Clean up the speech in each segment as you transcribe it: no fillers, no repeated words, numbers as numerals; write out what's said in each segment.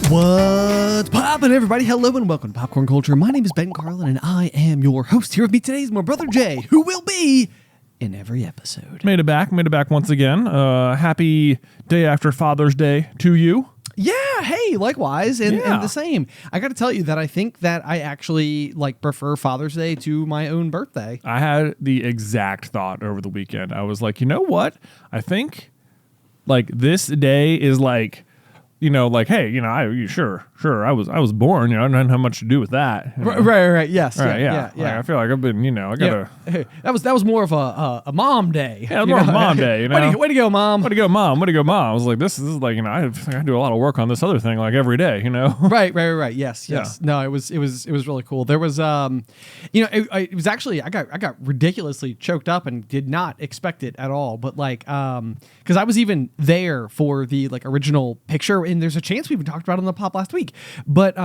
What's poppin', everybody? Hello and welcome to Popcorn Culture. My name is Ben Carlin, and I am your host. Here with me today is my brother Jay, who will be in every episode. Made it back once again. Happy day after Father's Day to you. Yeah, hey, likewise, and the same. I got to tell you that I think that I actually prefer Father's Day to my own birthday. I had the exact thought over the weekend. I was like, you know what? I think this day is hey, sure, I was born, I didn't have much to do with that. Right, yes. Right, yeah. I feel like I've been, I gotta... Hey, that was more of a mom day. Yeah, it was more of a mom day, Way to go, mom. Way to go, mom. I was like, this is I do a lot of work on this other thing, every day, Right. Yes. Yeah. No, it was really cool. There was, it was actually, I got ridiculously choked up and did not expect it at all. But because I was even there for the original picture, and there's a chance we even talked about it on the pop last week. But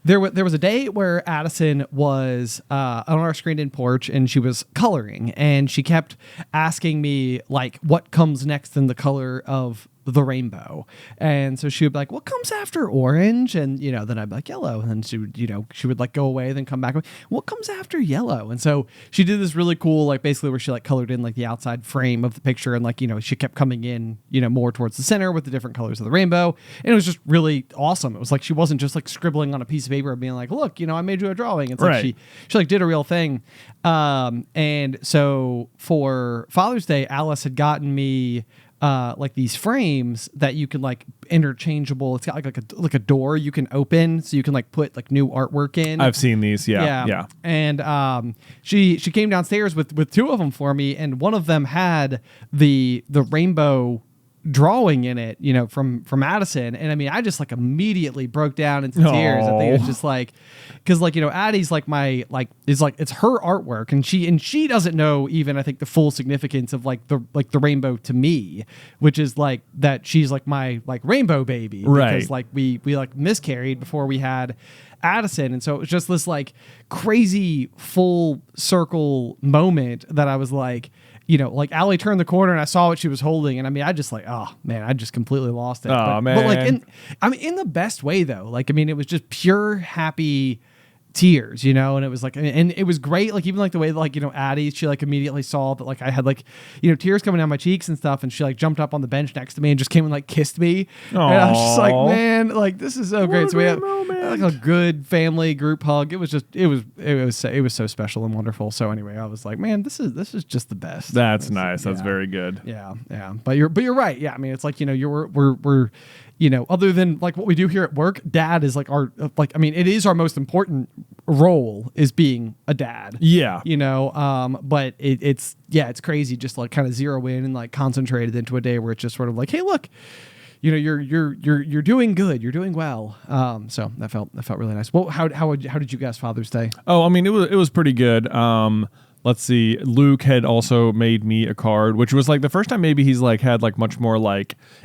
there was a day where Addison was on our screened-in porch, and she was coloring, and she kept asking me what comes next in the color of the rainbow. And so she would be like, what comes after orange? And then I'd be like, yellow. And then she would go away, then come back. What comes after yellow? And so she did this really cool basically where she colored in the outside frame of the picture, and she kept coming in more towards the center with the different colors of the rainbow. And it was just really awesome. It was she wasn't just scribbling on a piece of paper and being look, I made you a drawing. It's right. She did a real thing. And so for Father's Day, Alice had gotten me these frames that you can interchangeable. It's got a door you can open, so you can put new artwork in. I've seen these. Yeah. And she came downstairs with two of them for me, and one of them had the rainbow drawing in it, from Addison. And I mean, I just immediately broke down into tears. I think it was just because Addie's it's her artwork, and she doesn't know even, I think, the full significance of the rainbow to me, which is that she's my rainbow baby, right? Because we miscarried before we had Addison. And so it was just this crazy full circle moment that I was Allie turned the corner and I saw what she was holding, and I mean, I just oh man, I just completely lost it. Oh man, but in the best way though. It was just pure happy tears, and it was and it was great. Even the way Addie, she immediately saw that I had tears coming down my cheeks and stuff, and she jumped up on the bench next to me and just came and kissed me. Aww. And I was just man, this is so great. So we had a good family group hug. It was just it was so special and wonderful. So anyway, I was man, this is just the best. That's nice. That's very good. Yeah. But you're right. Yeah, I mean, it's we're other than what we do here at work, dad is our it is our most important role, is being a dad. Yeah. But it's crazy just kind of zero in and concentrated into a day where it's just sort of hey, look, you're doing good, you're doing well. So that felt really nice. Well, how did you guys Father's Day? Oh, I mean, it was pretty good. Let's see. Luke had also made me a card, which was the first time maybe he's had much more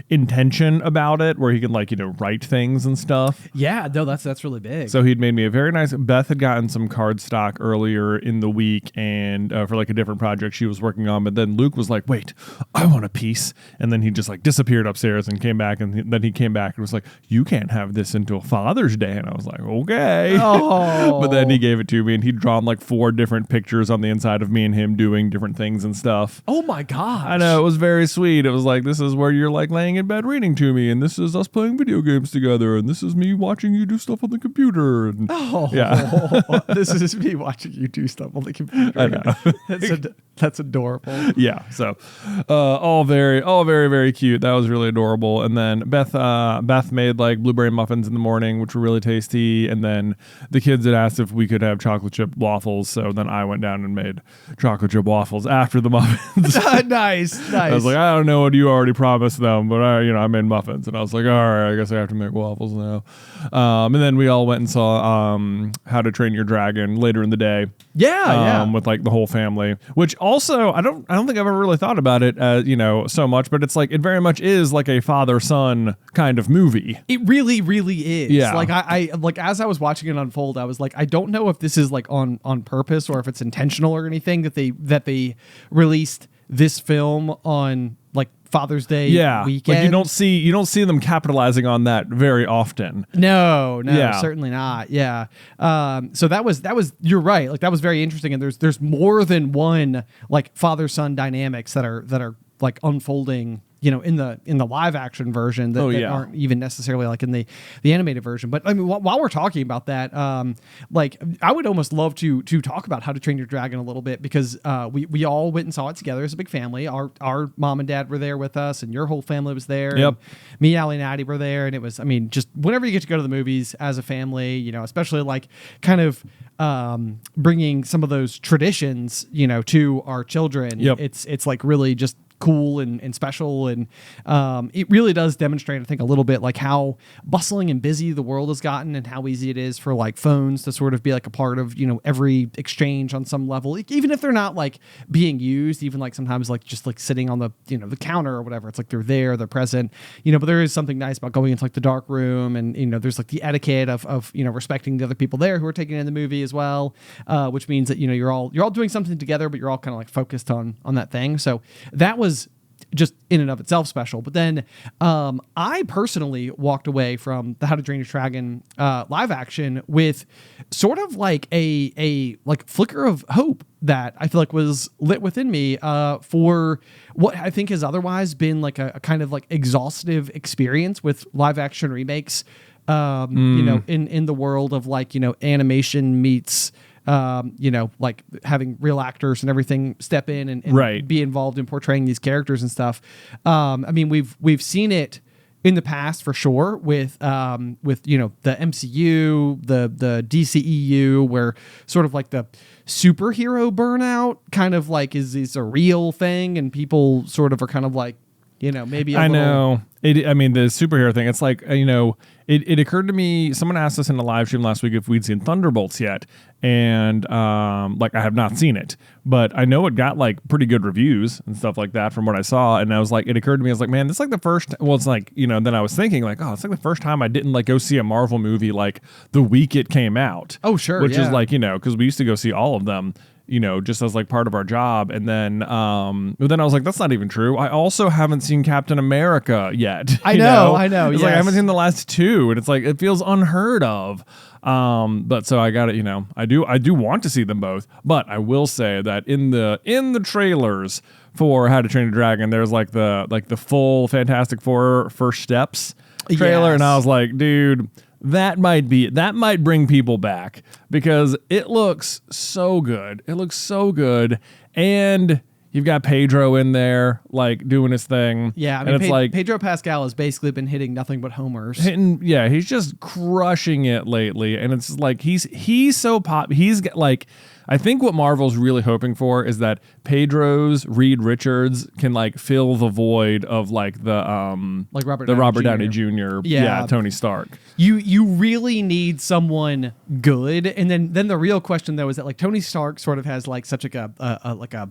intention about it, where he can write things and stuff. Yeah, no, that's really big. So he'd made me a very nice. Beth had gotten some card stock earlier in the week, and for a different project she was working on. But then Luke was like, "Wait, I want a piece," and then he just disappeared upstairs and came back, and then he came back and was like, "You can't have this until Father's Day," and I was like, "Okay." Oh. But then he gave it to me, and he'd drawn 4 different pictures on the inside of me and him doing different things and stuff. Oh my gosh. I know, it was very sweet. It was this is where you're laying in bed reading to me, and this is us playing video games together, and this is me watching you do stuff on the computer. And, yeah. This is me watching you do stuff on the computer. I know. That's adorable. Yeah. So all very, very cute. That was really adorable. And then Beth made blueberry muffins in the morning, which were really tasty. And then the kids had asked if we could have chocolate chip waffles. So then I went down and made chocolate chip waffles after the muffins. Nice. I was I don't know what you already promised them, but I made muffins, and I was all right, I guess I have to make waffles now. And then we all went and saw How to Train Your Dragon later in the day. Yeah. With the whole family, which also I don't think I've ever really thought about it as so much, but it's it very much is a father-son kind of movie. It really, really is. Yeah. I as I was watching it unfold, I was I don't know if this is on purpose or if it's intentional or anything that they released this film on like Father's Day weekend. Like you don't see them capitalizing on that very often. No, certainly not. Yeah. So that was you're right. Like that was very interesting. And there's more than one like father-son dynamics that are like unfolding, you know, in the live action version that aren't even necessarily like in the animated version. But I mean, while we're talking about that, like I would almost love to talk about How to Train Your Dragon a little bit, because we all went and saw it together as a big family. Our mom and dad were there with us, and your whole family was there. Yep. Me, Allie, and Addie were there, and it was, I mean, just whenever you get to go to the movies as a family, you know, especially like kind of bringing some of those traditions, you know, to our children. Yep. It's like really just cool and special, and it really does demonstrate, I think, a little bit like how bustling and busy the world has gotten, and how easy it is for like phones to sort of be like a part of, you know, every exchange on some level, even if they're not like being used, even like sometimes like just like sitting on the, you know, the counter or whatever. It's like they're present, you know. But there is something nice about going into like the dark room, and you know, there's like the etiquette of you know, respecting the other people there who are taking in the movie as well, which means that, you know, you're all doing something together, but you're all kind of like focused on that thing. So that was just in and of itself special. But then I personally walked away from the How to Train Your Dragon live action with sort of like a like flicker of hope that I feel like was lit within me for what I think has otherwise been like a kind of like exhaustive experience with live action remakes, you know, in the world of like, you know, animation meets you know, like having real actors and everything step in and be involved in portraying these characters and stuff. I mean, we've seen it in the past for sure with you know, the MCU, the DCEU, where sort of like the superhero burnout kind of like is a real thing, and people sort of are kind of like, you know, maybe I know. I mean, the superhero thing, it's like, you know, it occurred to me, someone asked us in the live stream last week if we'd seen Thunderbolts yet. And like, I have not seen it, but I know it got like pretty good reviews and stuff like that from what I saw. And I was like, it occurred to me, I was like, man, this is like the first, well, it's like, you know, then I was thinking like, oh, it's like the first time I didn't like go see a Marvel movie like the week it came out. Oh, sure. Which is like, you know, because we used to go see all of them, you know, just as like part of our job. And then but then I was like, that's not even true. I also haven't seen Captain America yet. I know. It's like I haven't seen the last two, and it's like it feels unheard of. But so I got it, you know, I do want to see them both, but I will say that in the trailers for How to Train a Dragon, there's like the full Fantastic Four First Steps trailer, and I was like, dude, that might bring people back, because it looks so good. It looks so good. And you've got Pedro in there, like, doing his thing. Yeah, I mean, it's like Pedro Pascal has basically been hitting nothing but homers. He's just crushing it lately. And it's like, he's so pop. He's like, I think what Marvel's really hoping for is that Pedro's Reed Richards can like fill the void of like the like Robert Downey Jr. Tony Stark. You really need someone good, and then the real question though is that like Tony Stark sort of has like such like a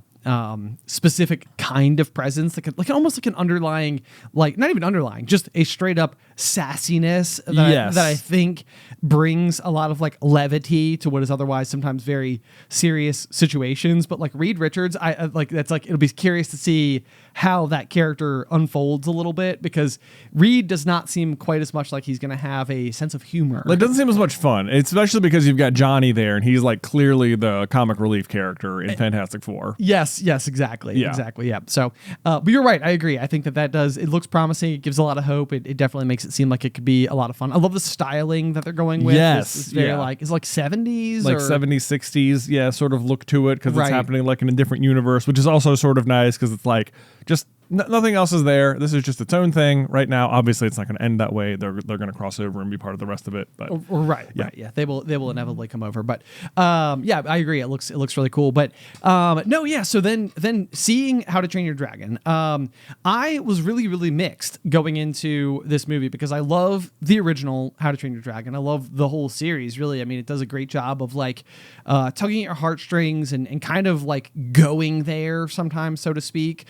specific kind of presence, like almost like an underlying, like not even underlying, just a straight up sassiness that I think brings a lot of like levity to what is otherwise sometimes very serious situations. But like Reed Richards, I like, that's like, it'll be curious to see how that character unfolds a little bit, because Reed does not seem quite as much like he's going to have a sense of humor. It doesn't seem as much fun, especially because you've got Johnny there, and he's like clearly the comic relief character in Fantastic Four. Yes, exactly. Exactly. Yeah. So, but you're right. I agree. I think that does, it looks promising. It gives a lot of hope. It definitely makes it seem like it could be a lot of fun. I love the styling that they're going with. Yes. It's very like, it's like 70s, like 70s, 60s. Yeah. Sort of look to it, because it's happening like in a different universe, which is also sort of nice, because it's like just nothing else is there. This is just its own thing right now. Obviously, it's not going to end that way. They're going to cross over and be part of the rest of it. But right. They will inevitably come over. But yeah, I agree. It looks really cool. But no, yeah. So then seeing How to Train Your Dragon, I was really mixed going into this movie, because I love the original How to Train Your Dragon. I love the whole series. Really, I mean, it does a great job of like tugging at your heartstrings and kind of like going there sometimes, so to speak.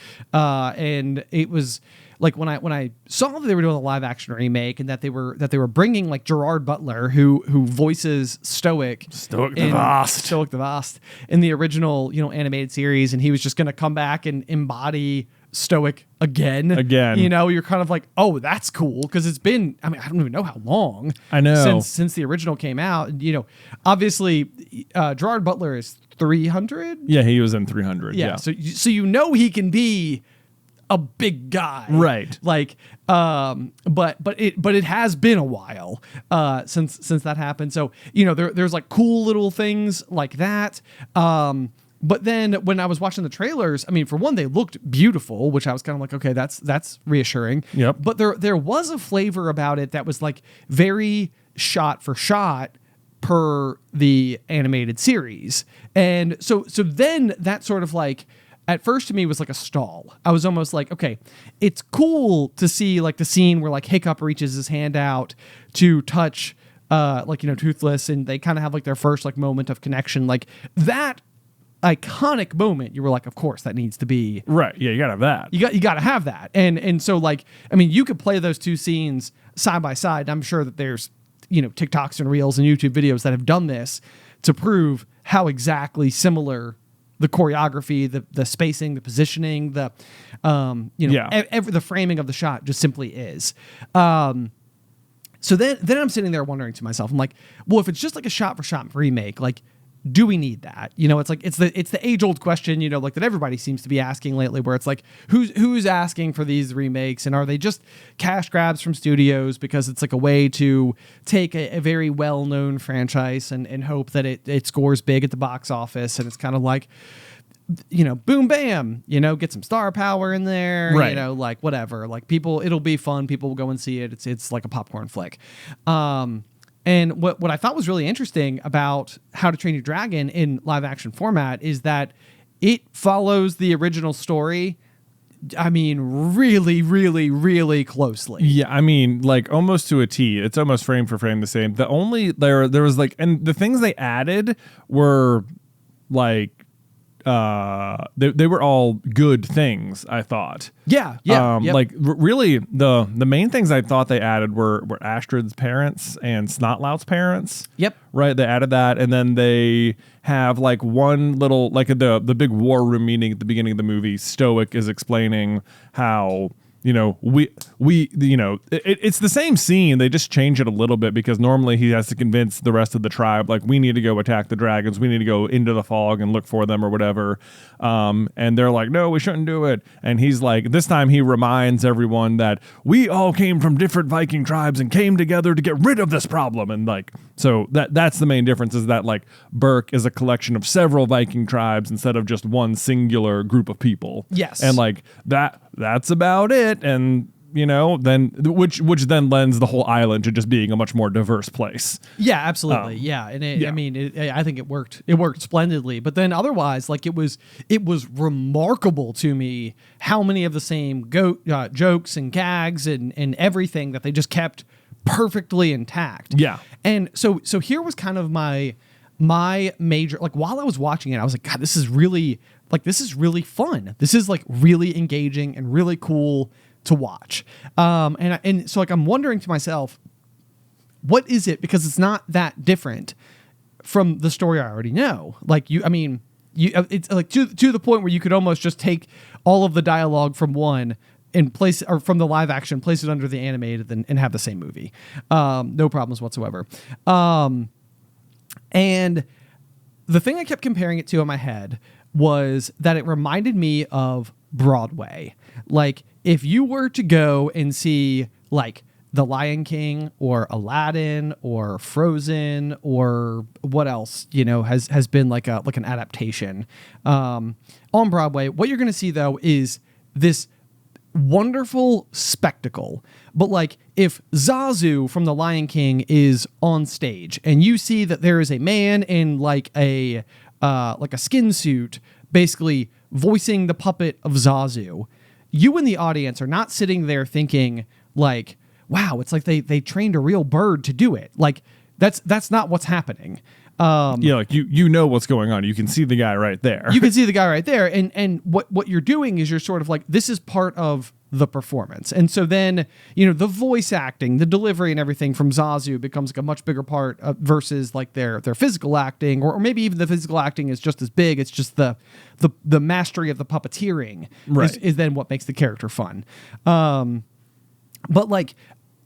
And it was like when I saw that they were doing a live action remake and that they were bringing like Gerard Butler who voices Stoic the Vast in the original, you know, animated series, and he was just going to come back and embody Stoic again. You know, you're kind of like, oh, that's cool, because it's been, I mean, I don't even know how long. I know since the original came out. And, you know, obviously Gerard Butler is 300. Yeah, he was in 300. Yeah. So you know he can be a big guy, right? Like, but it has been a while since that happened. So, you know, there's like cool little things like that. But then when I was watching the trailers, I mean, for one, they looked beautiful, which I was kind of like, okay, that's reassuring. Yep. But there was a flavor about it that was like very shot for shot per the animated series. And so then that sort of like, at first to me was like a stall. I was almost like, okay, it's cool to see like the scene where like Hiccup reaches his hand out to touch like, you know, Toothless, and they kind of have like their first like moment of connection. Like that iconic moment, you were like, of course that needs to be right. Yeah, you gotta have that. You gotta have that. And so like, I mean, you could play those two scenes side by side. I'm sure that there's, you know, TikToks and Reels and YouTube videos that have done this to prove how exactly similar the choreography, the spacing, the positioning, the you know, the framing of the shot just simply is. So then I'm sitting there wondering to myself, I'm like, well, if it's just like a shot for shot remake, like, do we need that? You know, it's like it's the age old question, you know, like that everybody seems to be asking lately, where it's like, who's asking for these remakes, and are they just cash grabs from studios because it's like a way to take a very well known franchise and hope that it scores big at the box office, and it's kind of like, you know, boom bam, you know, get some star power in there, right. You know, like whatever, like people, it'll be fun, people will go and see it. It's like a popcorn flick. And what I thought was really interesting about How to Train Your Dragon in live action format is that it follows the original story, I mean, really, really, really closely. Yeah, I mean, like almost to a T. It's almost frame for frame the same. The only there was like, and the things they added were like, they were all good things, I thought. Yeah. Yep. Like really, the main things I thought they added were Astrid's parents and Snotlout's parents. Yep. Right, they added that, and then they have like one little, like the big war room meeting at the beginning of the movie. Stoic is explaining how, you know, we you know, it's the same scene. They just change it a little bit because normally he has to convince the rest of the tribe, like, we need to go attack the dragons. We need to go into the fog and look for them or whatever. And they're like, no, we shouldn't do it. And he's like, this time he reminds everyone that we all came from different Viking tribes and came together to get rid of this problem. And like, so that's the main difference, is that like Berk is a collection of several Viking tribes instead of just one singular group of people. Yes. And like that's about it. And you know, then which then lends the whole island to just being a much more diverse place. Yeah, absolutely. Yeah. And I mean, I think it worked splendidly, but then otherwise, like it was remarkable to me how many of the same jokes and gags and everything that they just kept perfectly intact. Yeah. And so here was kind of my major, like while I was watching it, I was like, God, this is really fun. This is like really engaging and really cool to watch. And so like, I'm wondering to myself, what is it? Because it's not that different from the story I already know. Like it's like to the point where you could almost just take all of the dialogue from one and place, or from the live action, place it under the animated and have the same movie. No problems whatsoever. And the thing I kept comparing it to in my head was that it reminded me of Broadway. Like if you were to go and see like The Lion King or Aladdin or Frozen or what else, you know, has been like an adaptation on Broadway, what you're going to see though is this wonderful spectacle. But like if Zazu from The Lion King is on stage and you see that there is a man in like a skin suit basically voicing the puppet of Zazu, you in the audience are not sitting there thinking like, wow, it's like they trained a real bird to do it. Like that's not what's happening. Yeah, like you know what's going on. You can see the guy right there. You can see the guy right there. And what you're doing is you're sort of like, this is part of the performance. And so then, the voice acting, the delivery and everything from Zazu becomes like a much bigger part versus like their physical acting, or maybe even the physical acting is just as big. It's just the mastery of the puppeteering is then what makes the character fun. But like,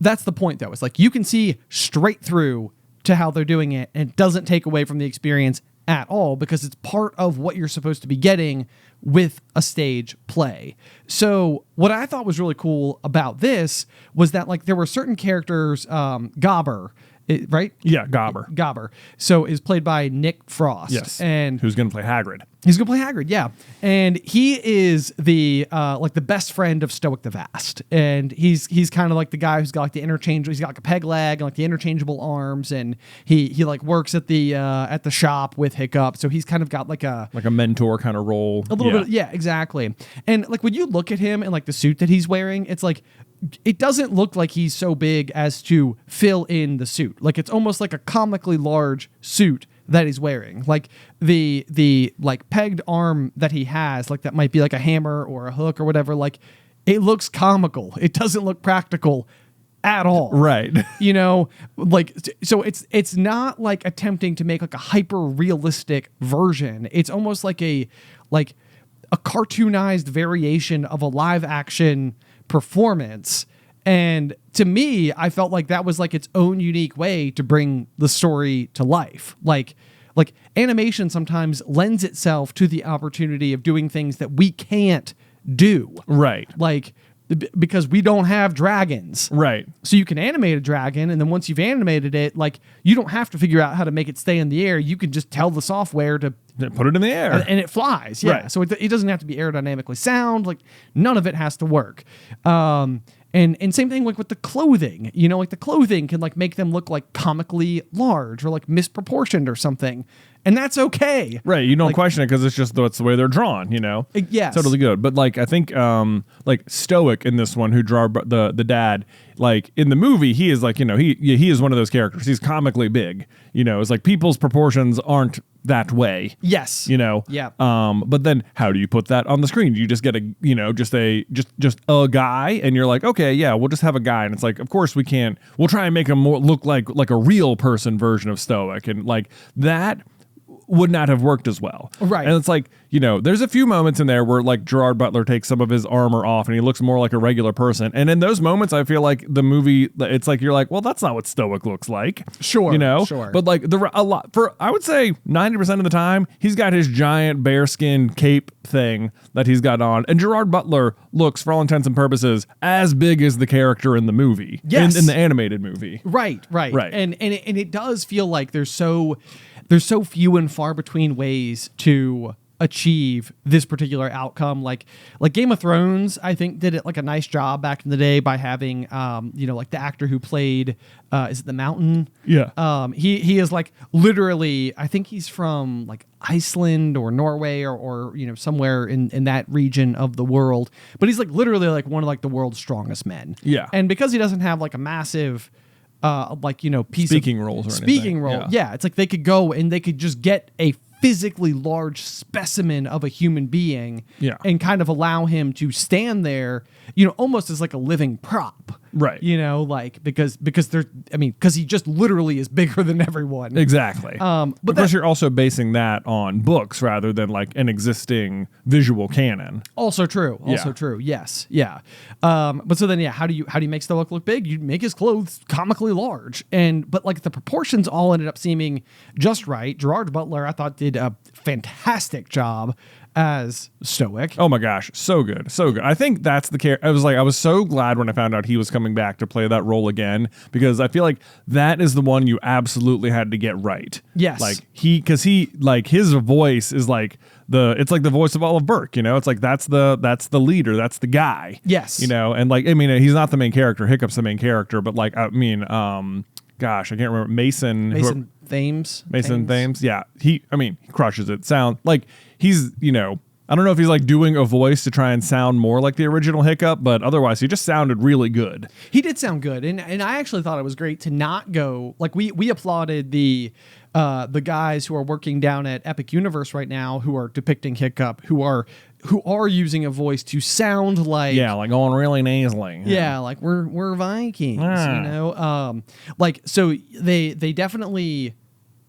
that's the point though. It's like you can see straight through to how they're doing it, and it doesn't take away from the experience at all, because it's part of what you're supposed to be getting with a stage play. So what I thought was really cool about this was that like there were certain characters, Gobber, right? Yeah, Gobber. Gobber. So is played by Nick Frost. Yes. And who's going to play Hagrid? He's going to play Hagrid, yeah. And he is the like the best friend of Stoic the Vast. And he's kind of like the guy who's got like the interchangeable, he's got like a peg leg and like the interchangeable arms, and he like works at the shop with Hiccup. So he's kind of got like a mentor kind of role. A little bit, yeah, exactly. And like when you look at him and like the suit that he's wearing, it's like it doesn't look like he's so big as to fill in the suit. Like it's almost like a comically large suit that he's wearing. Like the like pegged arm that he has, like that might be like a hammer or a hook or whatever, like it looks comical. It doesn't look practical at all. Right. Like, so it's not like attempting to make like a hyper realistic version. It's almost like a cartoonized variation of a live action performance. And to me, I felt like that was like its own unique way to bring the story to life. Like animation sometimes lends itself to the opportunity of doing things that we can't do. Right. Like, because we don't have dragons. Right. So you can animate a dragon, and then once you've animated it, like, you don't have to figure out how to make it stay in the air. You can just tell the software to put it in the air. And it flies. Yeah. Right. So it doesn't have to be aerodynamically sound. Like, none of it has to work. And same thing like with the clothing, like the clothing can like make them look like comically large or like misproportioned or something. And that's okay. Right. You don't question it because it's just that's the way they're drawn, Yes. Totally good. But like, I think like Stoic in this one who draw the dad, like in the movie, he is like, he is one of those characters. He's comically big, it's like people's proportions aren't that way. Yes. Yeah. But then how do you put that on the screen? You just get just a guy, and you're like, okay, yeah, we'll just have a guy. And it's like, of course we can't, we'll try and make him more look like a real person version of Stoic. And like that would not have worked as well. Right. And it's like, there's a few moments in there where like Gerard Butler takes some of his armor off and he looks more like a regular person. And in those moments, I feel like the movie, it's like, you're like, well, that's not what Stoic looks like. Sure. Sure. But like I would say 90% of the time, he's got his giant bearskin cape thing that he's got on. And Gerard Butler looks, for all intents and purposes, as big as the character in the movie. Yes. In the animated movie. Right. And it does feel like there's so few and far between ways to achieve this particular outcome. Like Game of Thrones, I think did it like a nice job back in the day by having, like the actor who played, is it the Mountain? Yeah. He is like literally, I think he's from like Iceland or Norway or somewhere in that region of the world, but he's like literally like one of like the world's strongest men. Yeah. And because he doesn't have like a massive, piece speaking of roles or speaking anything. role. Yeah. It's like they could go and they could just get a physically large specimen of a human being and kind of allow him to stand there, almost as like a living prop. Right. Because he just literally is bigger than everyone. Exactly. But of course, you're also basing that on books rather than like an existing visual canon. Also true. Yes. Yeah. But so then, how do you make Stoic look big? You make his clothes comically large, but like the proportions all ended up seeming just right. Gerard Butler, I thought, did a fantastic job as Stoic. Oh my gosh, so good. I think that's the character. I was so glad when I found out he was coming back to play that role again, because I feel like that is the one you absolutely had to get right. Yes. Like because his voice is like it's like the voice of Olive Burke, It's like that's the leader, that's the guy. Yes. And like, he's not the main character, Hiccup's the main character, but like, gosh, I can't remember. Mason Thames. Yeah. He crushes it. Sound like he's, I don't know if he's like doing a voice to try and sound more like the original Hiccup, but otherwise he just sounded really good. He did sound good, and I actually thought it was great to not go like we applauded the guys who are working down at Epic Universe right now who are depicting Hiccup, who are using a voice to sound like like going really nasally. Yeah, like we're Vikings, you know. Like so they definitely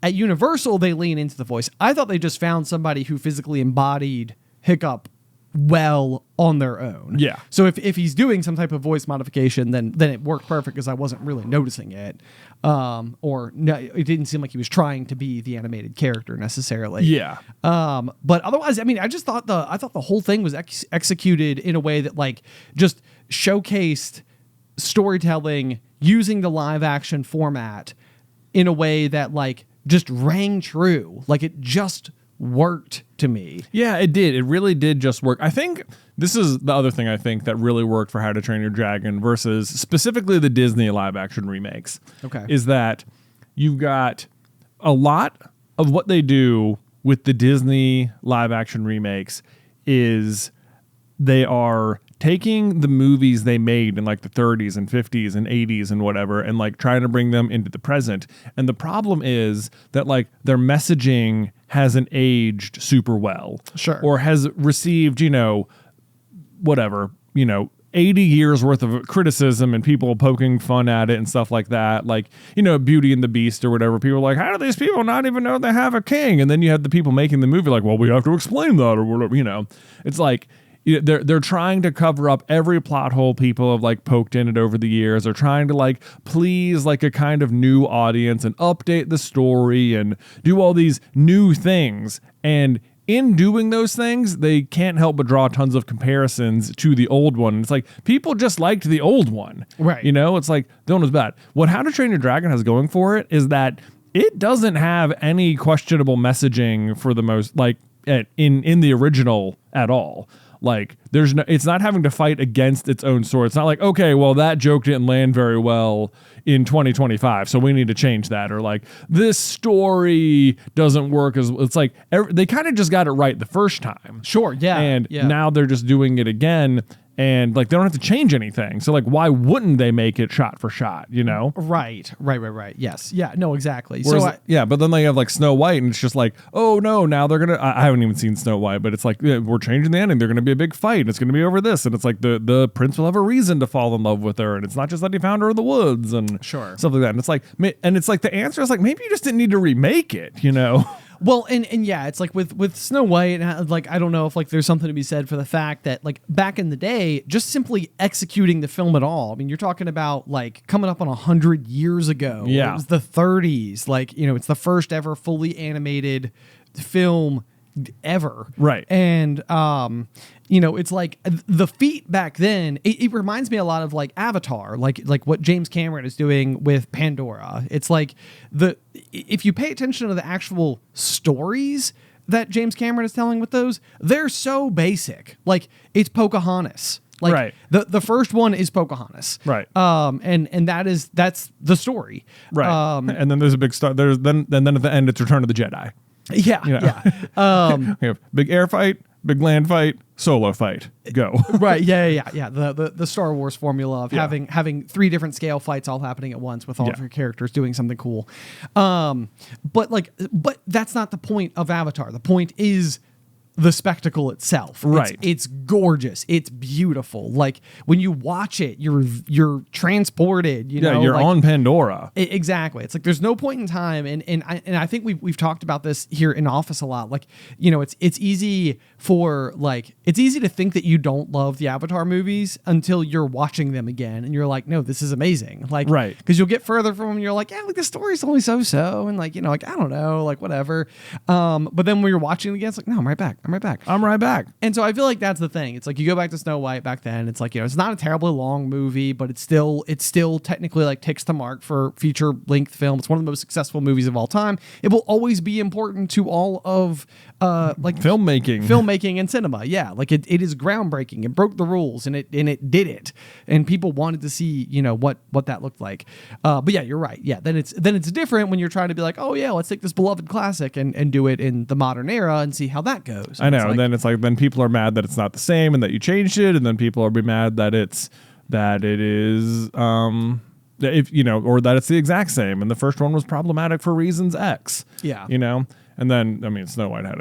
at Universal they lean into the voice. I thought they just found somebody who physically embodied Hiccup well on their own. Yeah. So if he's doing some type of voice modification, then it worked perfect because I wasn't really noticing it. Or no, it didn't seem like he was trying to be the animated character necessarily. Yeah. But otherwise, I mean, I thought the whole thing was executed in a way that like just showcased storytelling using the live action format in a way that like just rang true. Like it just worked to me. Yeah, it did. It really did just work. I think this is the other thing I think that really worked for How to Train Your Dragon versus specifically the Disney live action remakes. Okay. Is that you've got a lot of what they do with the Disney live action remakes is they are taking the movies they made in like the 30s and 50s and 80s and whatever and like trying to bring them into the present. And the problem is that like their messaging hasn't aged super well. Sure. Or has received, 80 years worth of criticism and people poking fun at it and stuff like that. Like, Beauty and the Beast or whatever. People are like, how do these people not even know they have a king? And then you have the people making the movie like, well, we have to explain that or whatever, It's like, they're trying to cover up every plot hole people have like poked in it over the years. They're trying to like please like a kind of new audience and update the story and do all these new things. And in doing those things, they can't help but draw tons of comparisons to the old one. It's like people just liked the old one, right? It's like the one was bad. What How to Train Your Dragon has going for it is that it doesn't have any questionable messaging for the most like in the original at all. Like it's not having to fight against its own story. It's not like, okay, well that joke didn't land very well in 2025, so we need to change that. Or like this story doesn't work as it's like they kind of just got it right the first time. Sure, yeah. And now they're just doing it again. And like they don't have to change anything. So like why wouldn't they make it shot for shot, Right. Yes. Yeah, no, exactly. Whereas, but then they have like Snow White and it's just like, oh no, now they're gonna I haven't even seen Snow White, but it's like we're changing the ending. They're gonna be a big fight. It's gonna be over this. And it's like the prince will have a reason to fall in love with her. And it's not just that he found her in the woods and sure, stuff like that. And it's like the answer is like maybe you just didn't need to remake it, Well, and yeah, it's like with Snow White, like I don't know if like there's something to be said for the fact that like back in the day, just simply executing the film at all. I mean, you're talking about like coming up on 100 years ago. Yeah, it was the 30s. Like it's the first ever fully animated film ever. Right. And it's like the feat back then, it reminds me a lot of like Avatar, like what James Cameron is doing with Pandora. It's like if you pay attention to the actual stories that James Cameron is telling with those, they're so basic. Like it's Pocahontas. Like right. the first one is Pocahontas. Right. And that's the story. Right. And then there's a big star. Then at the end it's Return of the Jedi. Yeah. We have big air fight, big land fight, solo fight. Go. Right. Yeah. The Star Wars formula of having 3 different scale fights all happening at once with all of your characters doing something cool. But that's not the point of Avatar. The point is the spectacle itself. Right. It's gorgeous. It's beautiful. Like when you watch it, you're transported, you're like, on Pandora. Exactly. It's like there's no point in time and I think we've talked about this here in office a lot. Like, it's easy it's easy to think that you don't love the Avatar movies until you're watching them again and you're like, no, this is amazing. Like, right. Because you'll get further from them and you're like, yeah, like the story's only so and like, like I don't know, like whatever. But then when you're watching it again, it's like, no, I'm right back. I'm right back. And so I feel like that's the thing. It's like you go back to Snow White back then. It's like, it's not a terribly long movie, but it's still technically like ticks the mark for feature length film. It's one of the most successful movies of all time. It will always be important to all of like filmmaking and cinema. Yeah. Like it is groundbreaking. It broke the rules and it did it. And people wanted to see, what that looked like. But yeah, you're right. Yeah. Then it's different when you're trying to be like, oh yeah, let's take this beloved classic and do it in the modern era and see how that goes. So I know. it's And then it's like, then people are mad that it's not the same and that you changed it. And then people are be mad that it is, if you know, or that it's the exact same. And the first one was problematic for reasons X. Yeah. You know? And then, I mean, Snow White had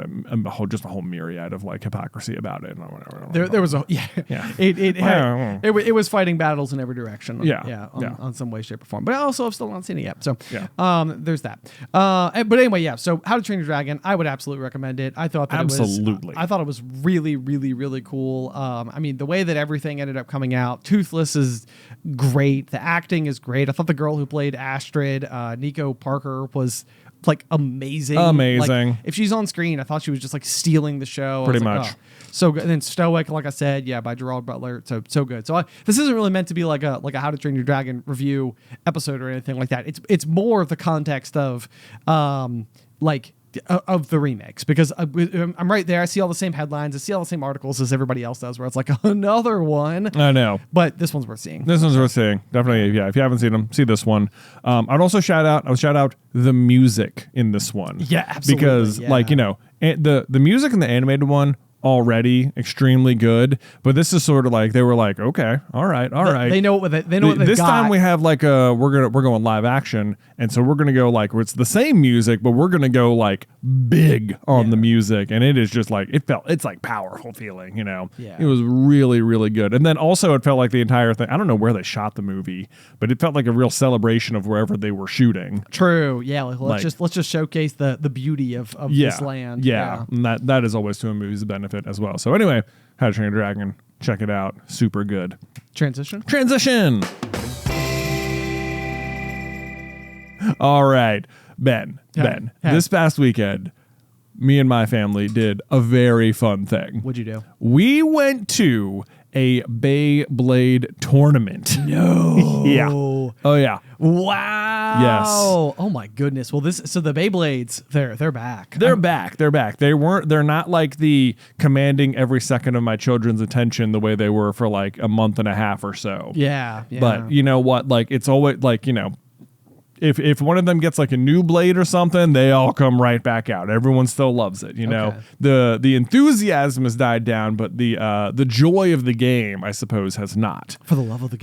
just a whole myriad of like hypocrisy about it. And whatever. There was a it was fighting battles in every direction. On some way, shape, or form. But I also have still not seen it yet. So there's that. But anyway, yeah. So How to Train Your Dragon, I would absolutely recommend it. I thought that I thought it was really, really, really cool. I mean, the way that everything ended up coming out, Toothless is great. The acting is great. I thought the girl who played Astrid, Nico Parker, was like amazing. Like, if she's on screen, I thought she was just like stealing the show. Pretty much. Like, oh, so good. And then Stoic, like I said, by Gerard Butler, so good. So this isn't really meant to be like a How to Train Your Dragon review episode or anything like that. It's more of the context of of the remakes, because I'm right there. I see all the same headlines. I see all the same articles as everybody else does, where it's like another one. I know. But this one's worth seeing. Definitely. Yeah. If you haven't seen them, see this one. I'd also shout out the music in this one. Yeah, absolutely. Because like, you know, the music in the animated one, already extremely good, but this is sort of like they were like, okay, all right. They know what they know. This time we have like we're going live action, and so we're gonna go like it's the same music, but we're gonna go like big on the music, and it is just like it's like powerful feeling, you know. Yeah. It was really, really good, and then also it felt like the entire thing. I don't know where they shot the movie, but it felt like a real celebration of wherever they were shooting. True. Yeah. Let's just showcase the beauty of this land. Yeah. And that is always to a movie's benefit as well. So anyway, How to Train Your Dragon, check it out. Super good. Transition. All right, Ben. This past weekend, me and my family did a very fun thing. What'd you do? We went to a BeyBlade tournament. No. Yeah. Oh yeah. Wow. Yes. Oh my goodness. Well, the BeyBlades, they're back. They're back. They're not like the commanding every second of my children's attention the way they were for like a month and a half or so. Yeah. But you know what? Like it's always like, you know, if one of them gets like a new blade or something, they all come right back out. Everyone still loves it, you know. The enthusiasm has died down, but the joy of the game, I suppose, has not. For the love of the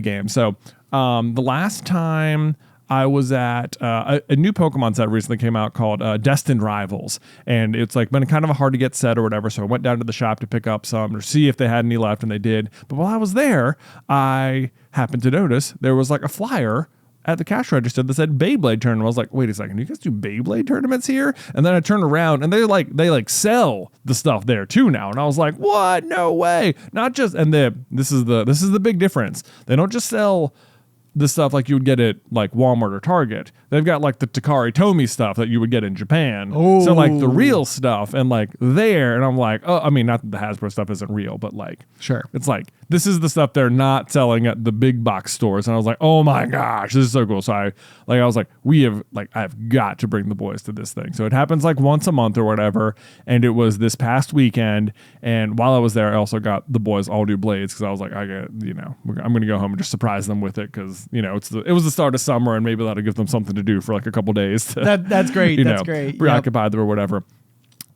game. So the last time I was at a new Pokemon set recently came out called Destined Rivals, and it's like been kind of a hard to get set or whatever. So I went down to the shop to pick up some or see if they had any left, and they did. But while I was there, I happened to notice there was like a flyer at the cash register that said BeyBlade Tournament. I was like, wait a second, you guys do BeyBlade tournaments here? And then I turned around and they sell the stuff there too now. And I was like, what? No way. Not just, and this is the big difference. They don't just sell the stuff like you would get at like Walmart or Target. They've got like the Takari Tomy stuff that you would get in Japan. Oh. So like the real stuff and like there, and I'm like, oh, I mean, not that the Hasbro stuff isn't real, but like, sure. It's like, this is the stuff they're not selling at the big box stores. And I was like, oh my gosh, this is so cool. So I was like, I've got to bring the boys to this thing. So it happens like once a month or whatever. And it was this past weekend. And while I was there, I also got the boys all new blades. Cause I was like, I'm going to go home and just surprise them with it. Cause you know, it was the start of summer and maybe that'll give them something to do for like a couple days. That's great. That's great. Preoccupy them or whatever.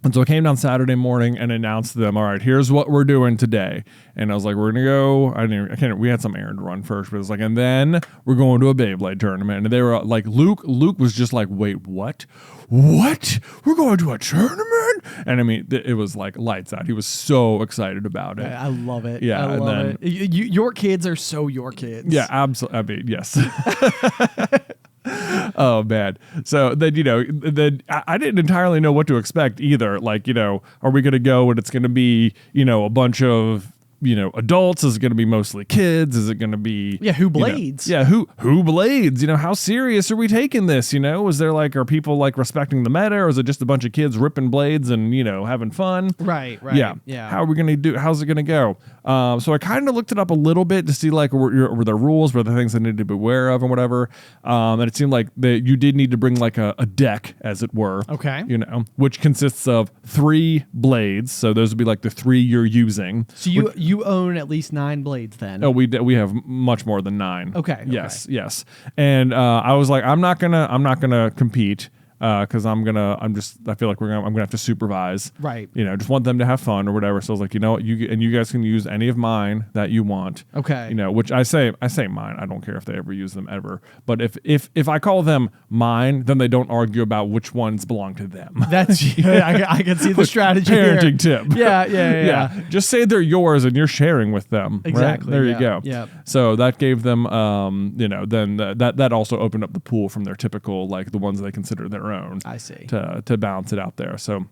And so I came down Saturday morning and announced to them, all right, here's what we're doing today. And I was like, we're going to go, we had some errand to run first, but it was like, and then we're going to a BeyBlade tournament. And they were like, Luke was just like, wait, what? What? We're going to a tournament? And I mean, it was like lights out. He was so excited about it. I love it. Yeah. I love it. Your kids are so your kids. Yeah, absolutely. I mean, yes. Oh man. So then, I didn't entirely know what to expect either. Like, are we going to go and it's going to be, a bunch of, adults? Is it going to be mostly kids? Is it going to be who blades? Who blades? How serious are we taking this? Is there are people respecting the meta, or is it just a bunch of kids ripping blades and having fun? Right. Yeah. How are we going to do? How's it going to go? So I kind of looked it up a little bit to see were the rules, were the things I needed to be aware of and whatever. And it seemed like you did need to bring a deck, as it were. Okay. Which consists of 3 blades. So those would be the 3 you're using. So you own at least 9 blades then. Oh, we have much more than 9. Okay. Yes. And I was like, I'm not gonna compete. because I feel like I'm gonna have to supervise. Right. Just want them to have fun or whatever. So I was like, you know what, you guys can use any of mine that you want. Okay. Which I say mine. I don't care if they ever use them ever. But if I call them mine, then they don't argue about which ones belong to them. That's I can see the strategy. Parenting here. tip. Yeah. Just say they're yours and you're sharing with them. Exactly. Right? There you go. Yeah. So that gave them, then that also opened up the pool from their typical, like the ones they consider their own. I see. To balance it out there. So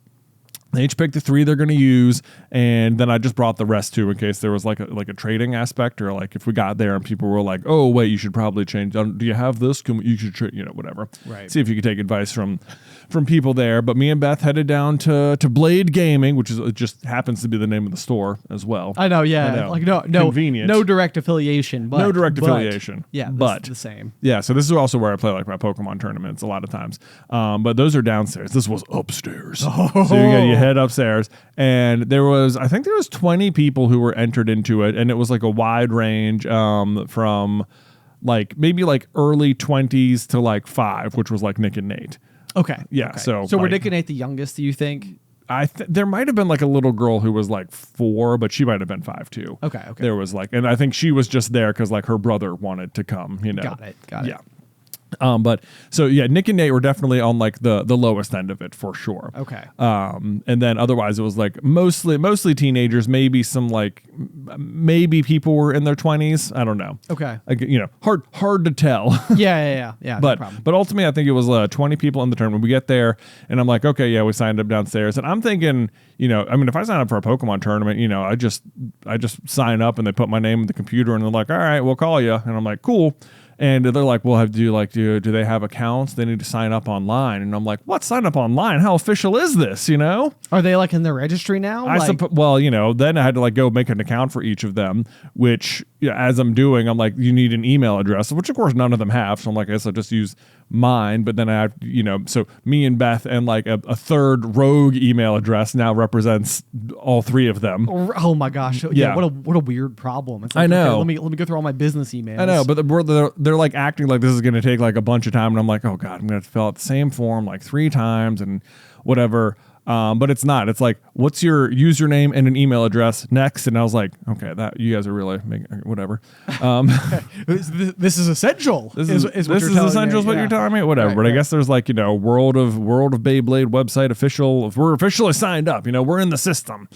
they each picked the 3 they're going to use, and then I just brought the rest too in case there was like a trading aspect, or like if we got there and people were like, "Oh wait, you should probably change. Do you have this? You should whatever." Right. See if you could take advice from people there. But me and Beth headed down to Blade Gaming, which it just happens to be the name of the store as well. I know. Yeah. Like no convenient. No direct affiliation. But, no direct affiliation. Yeah. But the same. Yeah. So this is also where I play like my Pokemon tournaments a lot of times. But those are downstairs. This was upstairs. Oh. So you head upstairs, and I think there was 20 people who were entered into it, and it was like a wide range from like maybe like early 20s to like 5, which was like Nick and Nate. Okay. Yeah. Okay. So were Nick and Nate the youngest, do you think? There might have been like a little girl who was like 4, but she might have been 5 too. Okay. There was like, and I think she was just there because like her brother wanted to come. Got it. Yeah. But so yeah, Nick and Nate were definitely on like the lowest end of it for sure. Okay. And then otherwise it was like mostly teenagers, maybe some like maybe people were in their 20s. I don't know. Okay. Like, hard to tell. Yeah. But no problem. but ultimately I think it was 20 people in the tournament. We get there and I'm like, okay, yeah, we signed up downstairs, and I'm thinking, if I sign up for a Pokemon tournament, I just sign up and they put my name in the computer and they're like, all right, we'll call you, and I'm like, cool. And they're like, well, do they have accounts? They need to sign up online. And I'm like, what, sign up online? How official is this, Are they like in the registry now? Then I had to like go make an account for each of them, which as I'm doing, I'm like, you need an email address, which of course none of them have. So I'm like, I guess I'll just use mine. But then I have, so me and Beth and like a third rogue email address now represents all 3 of them. Oh my gosh. Yeah. What a weird problem. It's like, I know. Okay, let me go through all my business emails. I know, but they're like acting like this is going to take like a bunch of time. And I'm like, oh God, I'm going to fill out the same form like 3 times and whatever. But it's not. It's like, what's your username and an email address next? And I was like, okay, that you guys are really making whatever. This is essential. This is essential. Is what you're telling me? Whatever. Right, but I guess there's like World of BeyBlade website official. If we're officially signed up, we're in the system.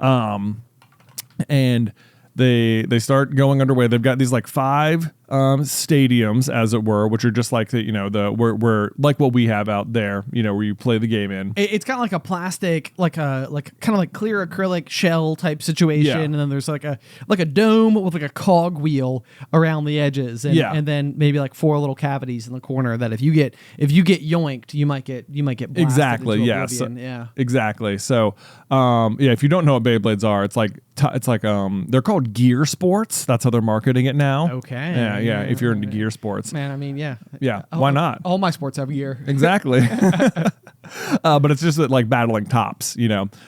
And they start going underway. They've got these like 5 stadiums, as it were, which are just like we're like what we have out there, where you play the game in. It's got like a plastic, like kind of like clear acrylic shell type situation, Yeah. and then there's like a dome with like a cog wheel around the edges, and then maybe like 4 little cavities in the corner that if you get yoinked, you might get blasted Exactly. into Yeah. oblivion. So, yeah. Exactly. So, if you don't know what Beyblades are, it's like they're called gear sports. That's how they're marketing it now. Okay. Yeah. If you're into gear sports, Man, I mean, yeah. Why not? All my sports have gear. Exactly. But it's just like battling tops,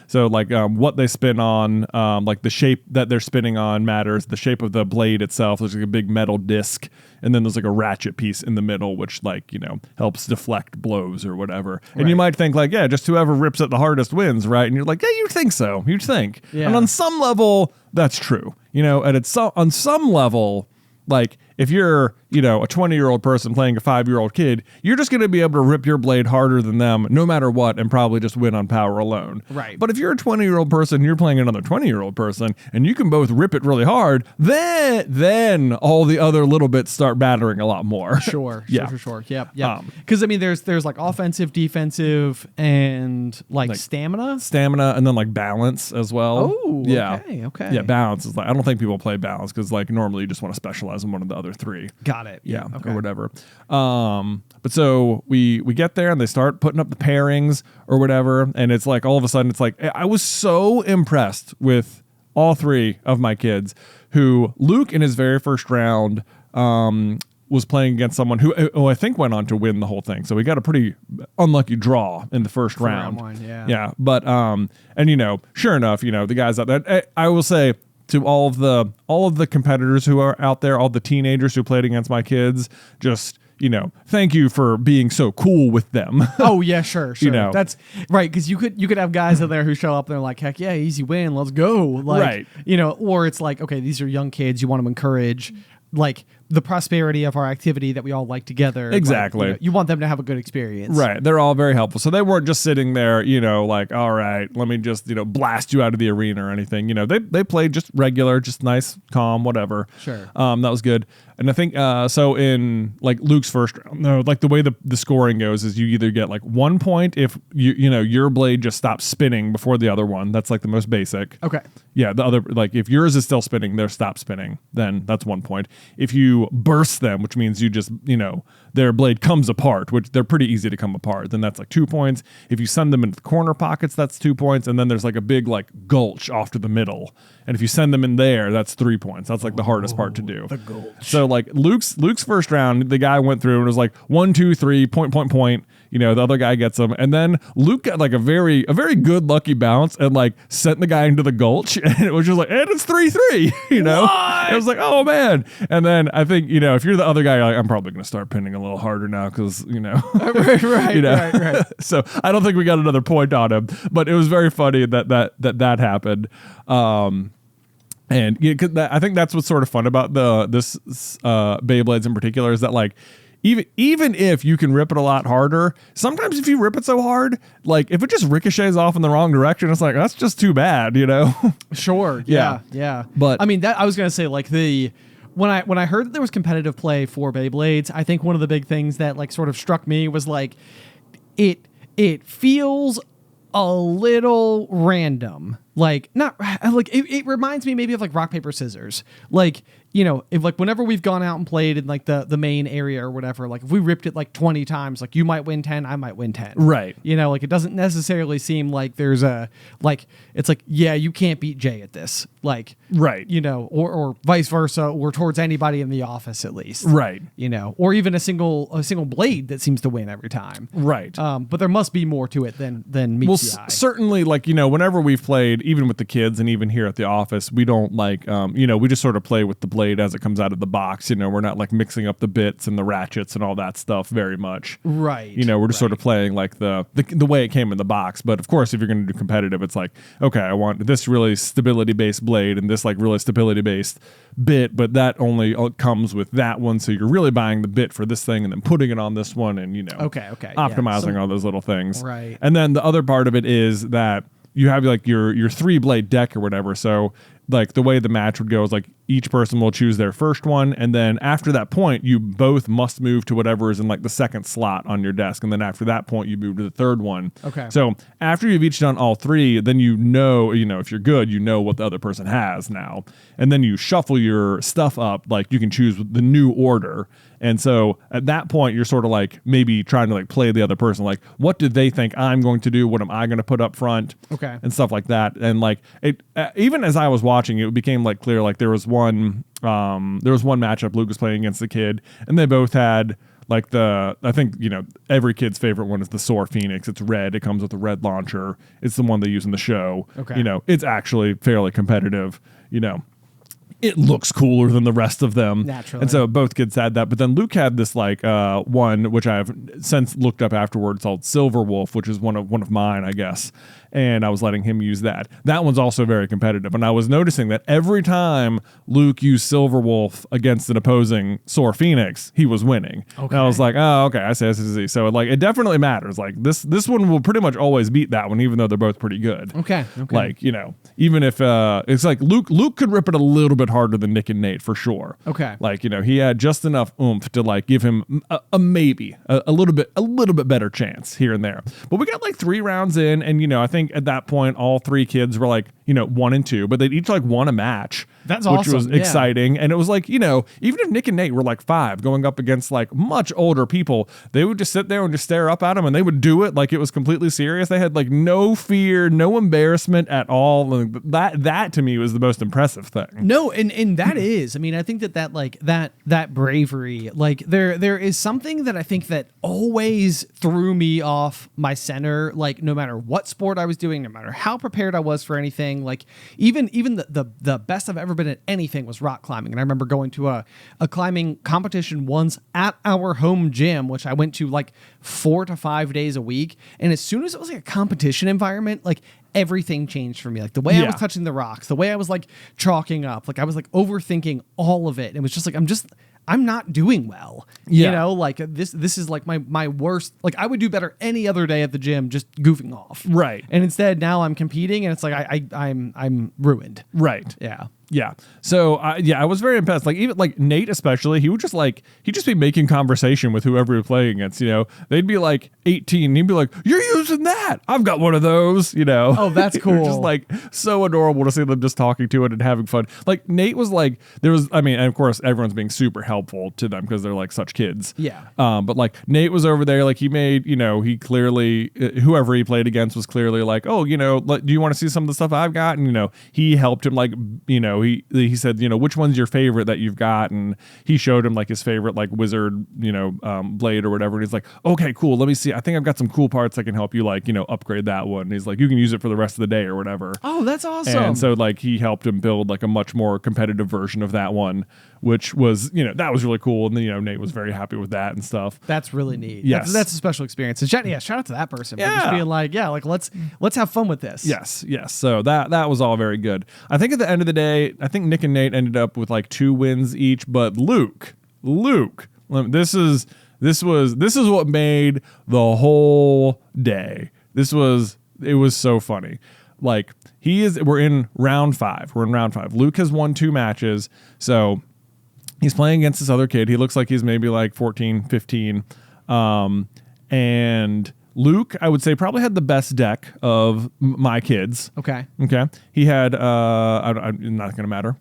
So like what they spin on, like the shape that they're spinning on matters. The shape of the blade itself, there's like a big metal disc, and then there's like a ratchet piece in the middle, which like helps deflect blows or whatever. And Right. you might think like, yeah, just whoever rips it the hardest wins, right? And you're like, yeah, you'd think so. You'd think. Yeah. And on some level, that's true. And on some level, like if you're, a 20-year-old person playing a 5-year-old kid, you're just going to be able to rip your blade harder than them no matter what and probably just win on power alone. Right. But if you're a 20-year-old person, you're playing another 20-year-old person, and you can both rip it really hard, then all the other little bits start battering a lot more. Sure. Yeah. Sure. Yep. Because I mean, there's like offensive, defensive, and like stamina. Stamina, and then like balance as well. Oh, yeah. Okay. Yeah, balance is like, I don't think people play balance because like normally you just want to specialize in one of the other 3. Got it. Yeah, Okay. or whatever. But so we get there and they start putting up the pairings or whatever, and it's like all of a sudden it's like I was so impressed with all 3 of my kids. Who Luke in his very first round was playing against someone who I think went on to win the whole thing. So we got a pretty unlucky draw in the first round. Round 1, yeah. Yeah, but and sure enough, the guys out there, I will say, to all of the competitors who are out there, all the teenagers who played against my kids, just thank you for being so cool with them. Oh yeah, sure. know. That's right, because you could have guys in there who show up and they're like, heck yeah, easy win, let's go. Like, Right. Or it's like, okay, these are young kids, you want to encourage like the prosperity of our activity that we all like together. Exactly. Like, you want them to have a good experience. Right. They're all very helpful. So they weren't just sitting there, like, all right, let me just, blast you out of the arena or anything. They played just regular, just nice, calm, whatever. Sure. That was good. And I think, so in like Luke's first round, no, like the way the scoring goes is you either get like 1 point if your blade just stops spinning before the other one. That's like the most basic. Okay. Yeah. The other, like if yours is still spinning, they're stop spinning, then that's 1 point. If you burst them, which means you just, their blade comes apart, which they're pretty easy to come apart, then that's like 2 points. If you send them into the corner pockets, that's 2 points. And then there's like a big like gulch off to the middle. And if you send them in there, that's 3 points. That's like the hardest part to do. The gulch. So like Luke's first round, the guy went through and was like 1, 2, 3, point. The other guy gets them, and then Luke got like a very good lucky bounce and like sent the guy into the gulch, and it was just like, and it's 3-3. What? It was like, oh man. And then I think if you're the other guy, you're like, I'm probably gonna start pinning a little harder now because Right. So I don't think we got another point on him, but it was very funny that happened. And I think that's what's sort of fun about this Beyblades in particular is that like even if you can rip it a lot harder, sometimes if you rip it so hard, like if it just ricochets off in the wrong direction, it's like that's just too bad, Sure. Yeah. But I mean, that I was gonna say like when I heard that there was competitive play for Beyblades, I think one of the big things that like sort of struck me was like it feels a little random. Like not like it reminds me maybe of like rock, paper, scissors. Like, if like whenever we've gone out and played in like the main area or whatever, like if we ripped it like 20 times, like you might win 10, I might win 10. Right. Like it doesn't necessarily seem like there's it's like, yeah, you can't beat Jay at this. Like, right. Or vice versa, or towards anybody in the office at least. Right. Or even a single blade that seems to win every time. Right. But there must be more to it than meets the eye. Certainly, like, whenever we've played, even with the kids and even here at the office, we don't like, we just sort of play with the blade as it comes out of the box. We're not like mixing up the bits and the ratchets and all that stuff very much. Right. We're just sort of playing like the way it came in the box. But of course, if you're going to do competitive, it's like, okay, I want this really stability-based blade and this like really stability-based bit, but that only comes with that one. So you're really buying the bit for this thing and then putting it on this one and, okay. optimizing all those little things. Right. And then the other part of it is that you have like your 3-blade deck or whatever. So like the way the match would go is like each person will choose their first one, and then after that point you both must move to whatever is in like the second slot on your desk, and then after that point you move to the third one. Okay. So after you've each done all three, then if you're good, what the other person has now, and then you shuffle your stuff up, like you can choose the new order. And so at that point, you're sort of like maybe trying to like play the other person. Like, what do they think I'm going to do? What am I going to put up front? Okay. And stuff like that. And like it, even as I was watching, it became like clear. Like there was one matchup Luke was playing against the kid, and they both had like I think every kid's favorite one is the Soar Phoenix. It's red. It comes with a red launcher. It's the one they use in the show. Okay. It's actually fairly competitive. It looks cooler than the rest of them. Naturally. And so both kids had that. But then Luke had this like one, which I've since looked up afterwards, called Silver Wolf, which is one of mine, I guess. And I was letting him use that. That one's also very competitive. And I was noticing that every time Luke used Silver Wolf against an opposing Soar Phoenix, he was winning. Okay. And I was like, oh, okay, I see. So like it definitely matters. Like this one will pretty much always beat that one, even though they're both pretty good. Okay. Like, even if it's like Luke could rip it a little bit harder than Nick and Nate for sure. Okay. Like, he had just enough oomph to like give him a maybe a little bit better chance here and there. But we got like 3 rounds in, and I think at that point all 3 kids were like 1 and 2, but they each like won a match. That's which awesome. was exciting. And it was like, even if Nick and Nate were like 5 going up against like much older people, they would just sit there and just stare up at them, and they would do it like it was completely serious. They had like no fear, no embarrassment at all. That to me was the most impressive thing. No, and that is, I mean, I think that like that bravery, like there is something that I think that always threw me off my center, like no matter what sport I was doing, no matter how prepared I was for anything, like even the best I've ever been at anything was rock climbing. And I remember going to a climbing competition once at our home gym, which I went to like 4 to 5 days a week. And as soon as it was like a competition environment, like everything changed for me. Like the way I was touching the rocks, the way I was like chalking up, like I was like overthinking all of it. And it was just like, I'm not doing well. You know, like this is like my worst. Like I would do better any other day at the gym, just goofing off. Right. And instead now I'm competing and it's like I'm ruined. Right. Yeah. Yeah. So I was very impressed. Like even like Nate especially, he'd just be making conversation with whoever he was playing against. You know, they'd be like 18, and he'd be like, "You're using that? I've got one of those." You know. Oh, that's cool. Just like so adorable to see them just talking to it and having fun. Like Nate was like, and of course everyone's being super helpful to them because they're like such kids. Yeah. But like Nate was over there, like he made, you know, he clearly whoever he played against was clearly like, "Oh, you know, do you want to see some of the stuff I've got?" And you know, he helped him like, you know. He said, you know, which one's your favorite that you've got? And he showed him like his favorite like wizard, you know, blade or whatever. And he's like, okay, cool. Let me see. I think I've got some cool parts that can help you like, you know, upgrade that one. And he's like, you can use it for the rest of the day or whatever. Oh, that's awesome. And so like he helped him build like a much more competitive version of that one, which was, you know, that was really cool. And then, you know, Nate was very happy with that and stuff. That's really neat. Yes. That's a special experience. And shout out to that person for just being like, let's have fun with this. Yes. So that was all very good. I think at the end of the day, I think Nick and Nate ended up with like 2 wins each, but Luke, this is what made the whole day. It was so funny. Like we're in round 5. Luke has won 2 matches. So he's playing against this other kid. He looks like he's maybe like 14, 15. And Luke, I would say, probably had the best deck of my kids. Okay. He had, I'm not going to matter.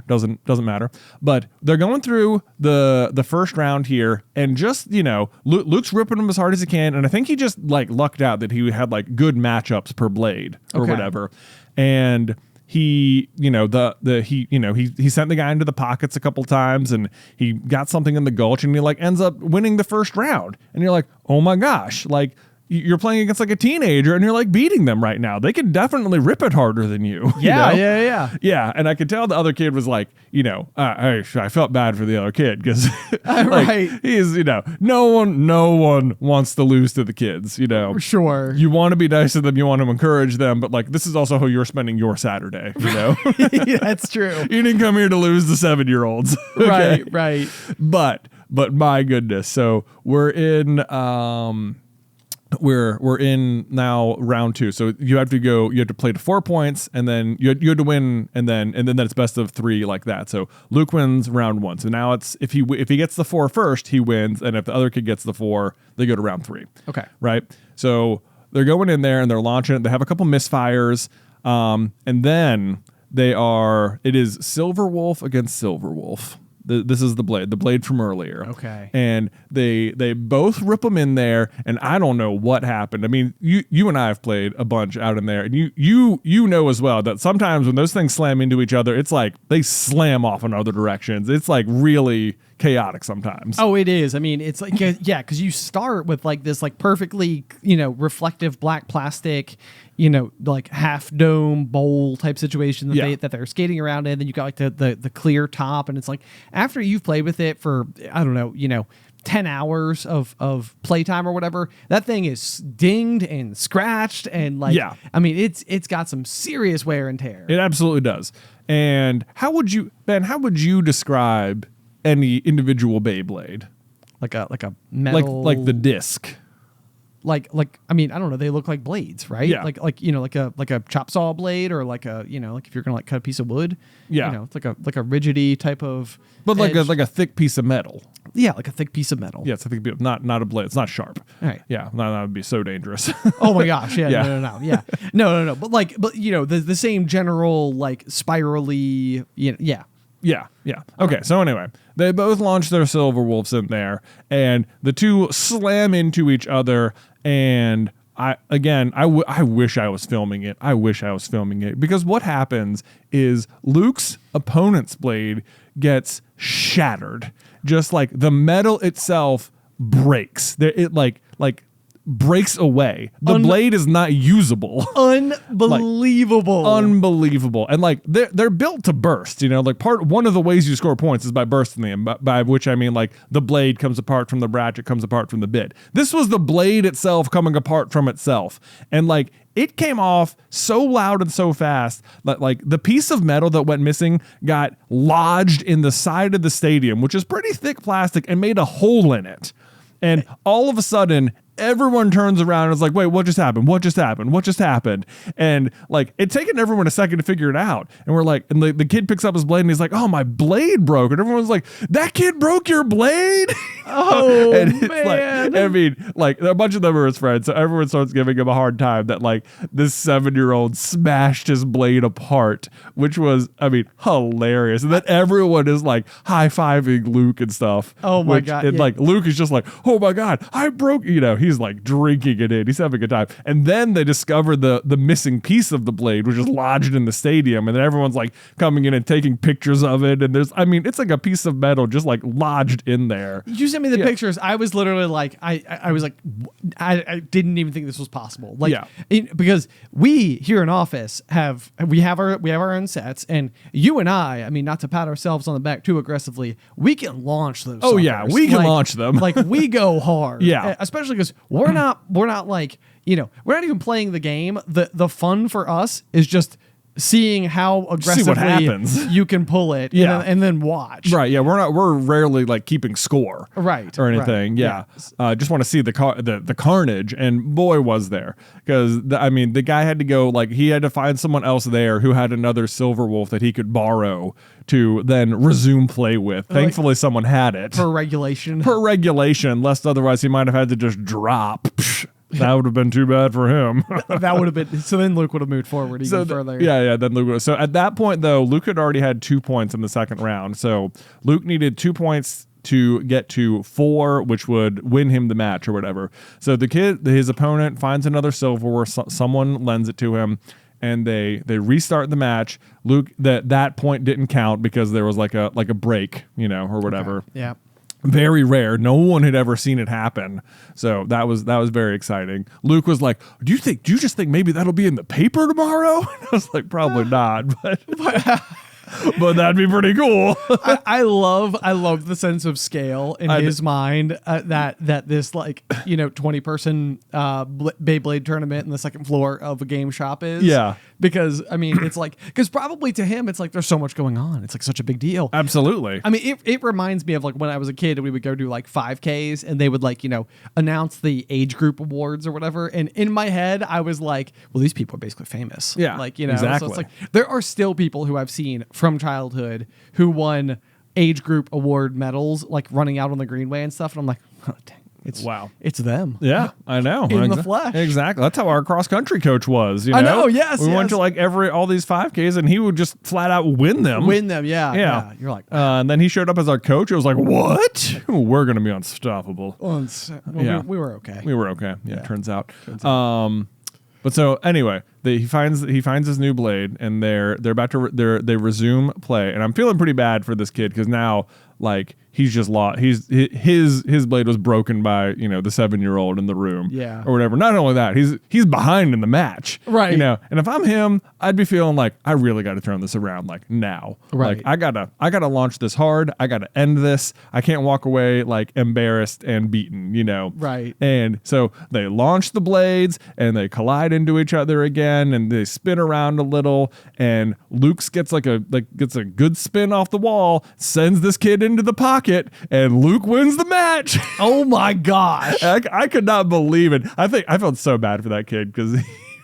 Doesn't matter. But they're going through the first round here, and just, you know, Luke's ripping them as hard as he can. And I think he just like lucked out that he had like good matchups per blade or whatever. And he, you know, he sent the guy into the pockets a couple times, and he got something in the gulch, and he like ends up winning the first round. And you're like, oh my gosh, like you're playing against like a teenager and you're like beating them right now. They can definitely rip it harder than you. Yeah, you know? yeah. And I could tell the other kid was like, you know, I felt bad for the other kid because like, right. He's, you know, no one wants to lose to the kids, you know. Sure. You want to be nice to them, you want to encourage them, but like this is also how you're spending your Saturday, you know. Yeah, that's true. You didn't come here to lose the 7-year-olds. Okay? Right. But my goodness. So we're in we're in now round 2. So you have to play to 4 points, and then you had to win, and then it's best of 3 like that. So Luke wins round 1. So now it's if he gets the 4 first, he wins, and if the other kid gets the 4, they go to round 3. Okay. Right? So they're going in there and they're launching it. They have a couple misfires, and then it is Silver Wolf against Silver Wolf. This is the blade from earlier. Okay. And they both rip them in there, and I don't know what happened. I mean, you and I have played a bunch out in there, and you know as well that sometimes when those things slam into each other, it's like they slam off in other directions. It's like really chaotic sometimes. Oh, it is. I mean, it's like, yeah, because you start with like this like perfectly, you know, reflective black plastic, you know, like half dome bowl type situation that they're skating around in. Then you got like the clear top, and it's like after you've played with it for, I don't know, you know, 10 hours of playtime or whatever, that thing is dinged and scratched, and like, I mean, it's got some serious wear and tear. It absolutely does. And how would you describe any individual Beyblade? Like a metal, like the disc. Like I mean, I don't know, they look like blades, right? Yeah. Like you know, like a chop saw blade, or like a, you know, like if you're gonna like cut a piece of wood. Yeah. You know, it's like a rigidy type of, but edge. like a thick piece of metal. Yeah, like a thick piece of metal. Yeah, it's a thick piece, not a blade. It's not sharp. Right. Yeah, that would be so dangerous. Oh my gosh. Yeah. Yeah. No. Yeah. No. But you know, the same general like spirally. You know, yeah. Yeah. Okay, so anyway, they both launch their Silver Wolves in there, and the two slam into each other, and I wish I was filming it. Because what happens is Luke's opponent's blade gets shattered. Just like the metal itself breaks. It like breaks away. The blade is not usable. Unbelievable. Unbelievable. And like they're built to burst, like one of the ways you score points is by bursting them, by which I mean like the blade comes apart from the ratchet, comes apart from the bit. This was the blade itself coming apart from itself. And like it came off so loud and so fast that like the piece of metal that went missing got lodged in the side of the stadium, which is pretty thick plastic, and made a hole in it. And all of a sudden, everyone turns around and is like, wait, what just happened? What just happened? What just happened? And like, it's taken everyone a second to figure it out. And we're like, and the kid picks up his blade and he's like, oh, my blade broke. And everyone's like, that kid broke your blade? Oh, and it's man. like, I mean, like a bunch of them are his friends. So everyone starts giving him a hard time that like this 7-year-old smashed his blade apart, which was, I mean, hilarious. And then everyone is like high-fiving Luke and stuff. Oh my God. And like Luke is just like, oh my God, I broke, he's like drinking it in. He's having a good time. And then they discover the missing piece of the blade, which is lodged in the stadium. And then everyone's like coming in and taking pictures of it. And it's like a piece of metal just like lodged in there. You sent me the pictures. I was literally like, I was like, I didn't even think this was possible. Like, because we here in office have our own sets, and you and I mean, not to pat ourselves on the back too aggressively, we can launch those. Oh yeah, we can launch them. Like we go hard. Yeah, especially because we're not like, we're not even playing the game. The fun for us is just seeing how aggressively you can pull it and then watch. Right. Yeah. We're rarely like keeping score. Right. Or anything. Right, yeah. Just want to see the carnage. And boy, was there. Because, the guy had to go, like, he had to find someone else there who had another Silver Wolf that he could borrow to then resume play with. Thankfully, someone had it. Per regulation, lest otherwise he might have had to just drop. That would have been too bad for him. That would have been. So then Luke would have moved forward even further. Yeah. Then Luke. So at that point, though, Luke had already had 2 points in the second round. So Luke needed 2 points to get to 4, which would win him the match or whatever. So his opponent finds another silverware. Someone lends it to him, and they restart the match. Luke, that point didn't count because there was like a break, or whatever. Okay. Yeah. Very rare. No one had ever seen it happen. So that was very exciting. Luke was like, do you just think maybe that'll be in the paper tomorrow? And I was like, probably not, but but that'd be pretty cool. I love the sense of scale in his mind that this 20-person BeyBlade tournament in the second floor of a game shop is. Yeah. Because it's like, because probably to him it's like there's so much going on. It's like such a big deal. Absolutely. It reminds me of like when I was a kid and we would go do like 5Ks and they would announce the age group awards or whatever. And in my head I was like, well, these people are basically famous. Yeah. Exactly. So it's like there are still people who I've seen from childhood who won age group award medals, like running out on the greenway and stuff. And I'm like, oh, dang. It's them. Yeah, I know. In the flesh. Exactly. That's how our cross country coach was. I know. Yes. We went to like all these 5Ks, and he would just flat out win them. Yeah. You're like, and then he showed up as our coach. It was like, what? We're gonna be unstoppable. We were okay. We were okay. Yeah. Turns out. But so anyway, he finds his new blade, and they're about to they resume play, and I'm feeling pretty bad for this kid because now like he's just lost. His blade was broken by the 7-year-old in the room, or whatever. Not only that, he's behind in the match, right? And if I'm him, I'd be feeling like I really got to turn this around like now, right? Like I gotta launch this hard. I gotta end this. I can't walk away like embarrassed and beaten, right? And so they launch the blades and they collide into each other again, and they spin around a little, and Luke gets a good spin off the wall, sends this kid into the pocket, and Luke wins the match. Oh my gosh. I could not believe it. I felt so bad for that kid because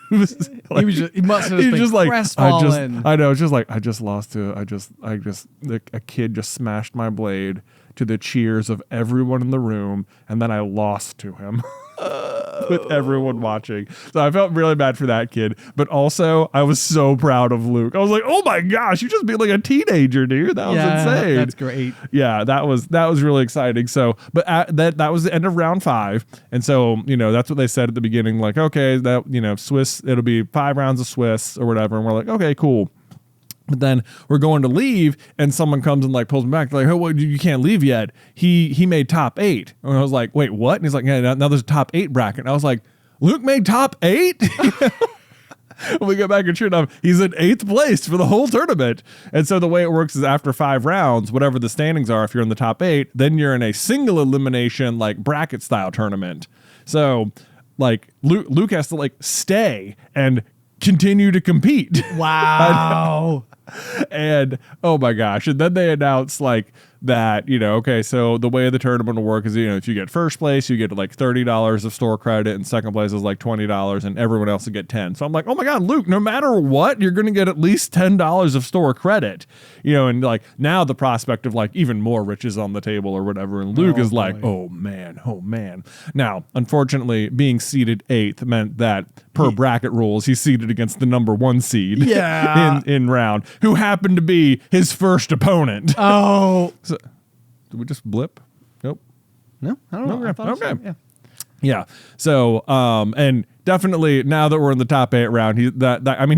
he must have just been crestfallen. I know. It's just like, I just lost to, a kid just smashed my blade to the cheers of everyone in the room, and then I lost to him. With everyone watching. So I felt really bad for that kid, but also I was so proud of Luke. I was like, oh my gosh, you just beat like a teenager, dude. That was insane. That's great. Yeah, that was really exciting. So, but that was the end of round 5. And so, that's what they said at the beginning, like, okay, that, Swiss, it'll be 5 rounds of Swiss or whatever. And we're like, okay, cool. But then we're going to leave, and someone comes and like pulls me back. They're like, "Oh, well, you can't leave yet. He made top 8." And I was like, "Wait, what?" And he's like, "Yeah, now there's a top 8 bracket." And I was like, "Luke made top 8?" We go back and sure enough, he's in 8th place for the whole tournament. And so the way it works is after 5 rounds, whatever the standings are, if you're in the top 8, then you're in a single elimination like bracket style tournament. So like Luke has to like stay and continue to compete. Wow. And oh my gosh. And then they announced like that, okay, so the way the tournament will work is, if you get first place, you get like $30 of store credit, and second place is like $20, and everyone else will get 10. So I'm like, oh my God, Luke, no matter what, you're going to get at least $10 of store credit, and like now the prospect of like even more riches on the table or whatever. And Luke is like, oh man. Now, unfortunately, being seeded 8th meant that per bracket rules, he's seeded against the number 1 seed in round, who happened to be his first opponent. Oh. So, did we just blip? Nope. No, I don't know. I thought Okay. So. Yeah. So, and definitely now that we're in the top 8 round, he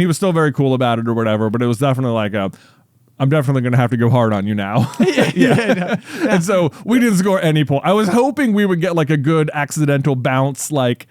was still very cool about it or whatever, but it was definitely like I'm definitely going to have to go hard on you now. Yeah. And so we didn't score any point. I was hoping we would get like a good accidental bounce, like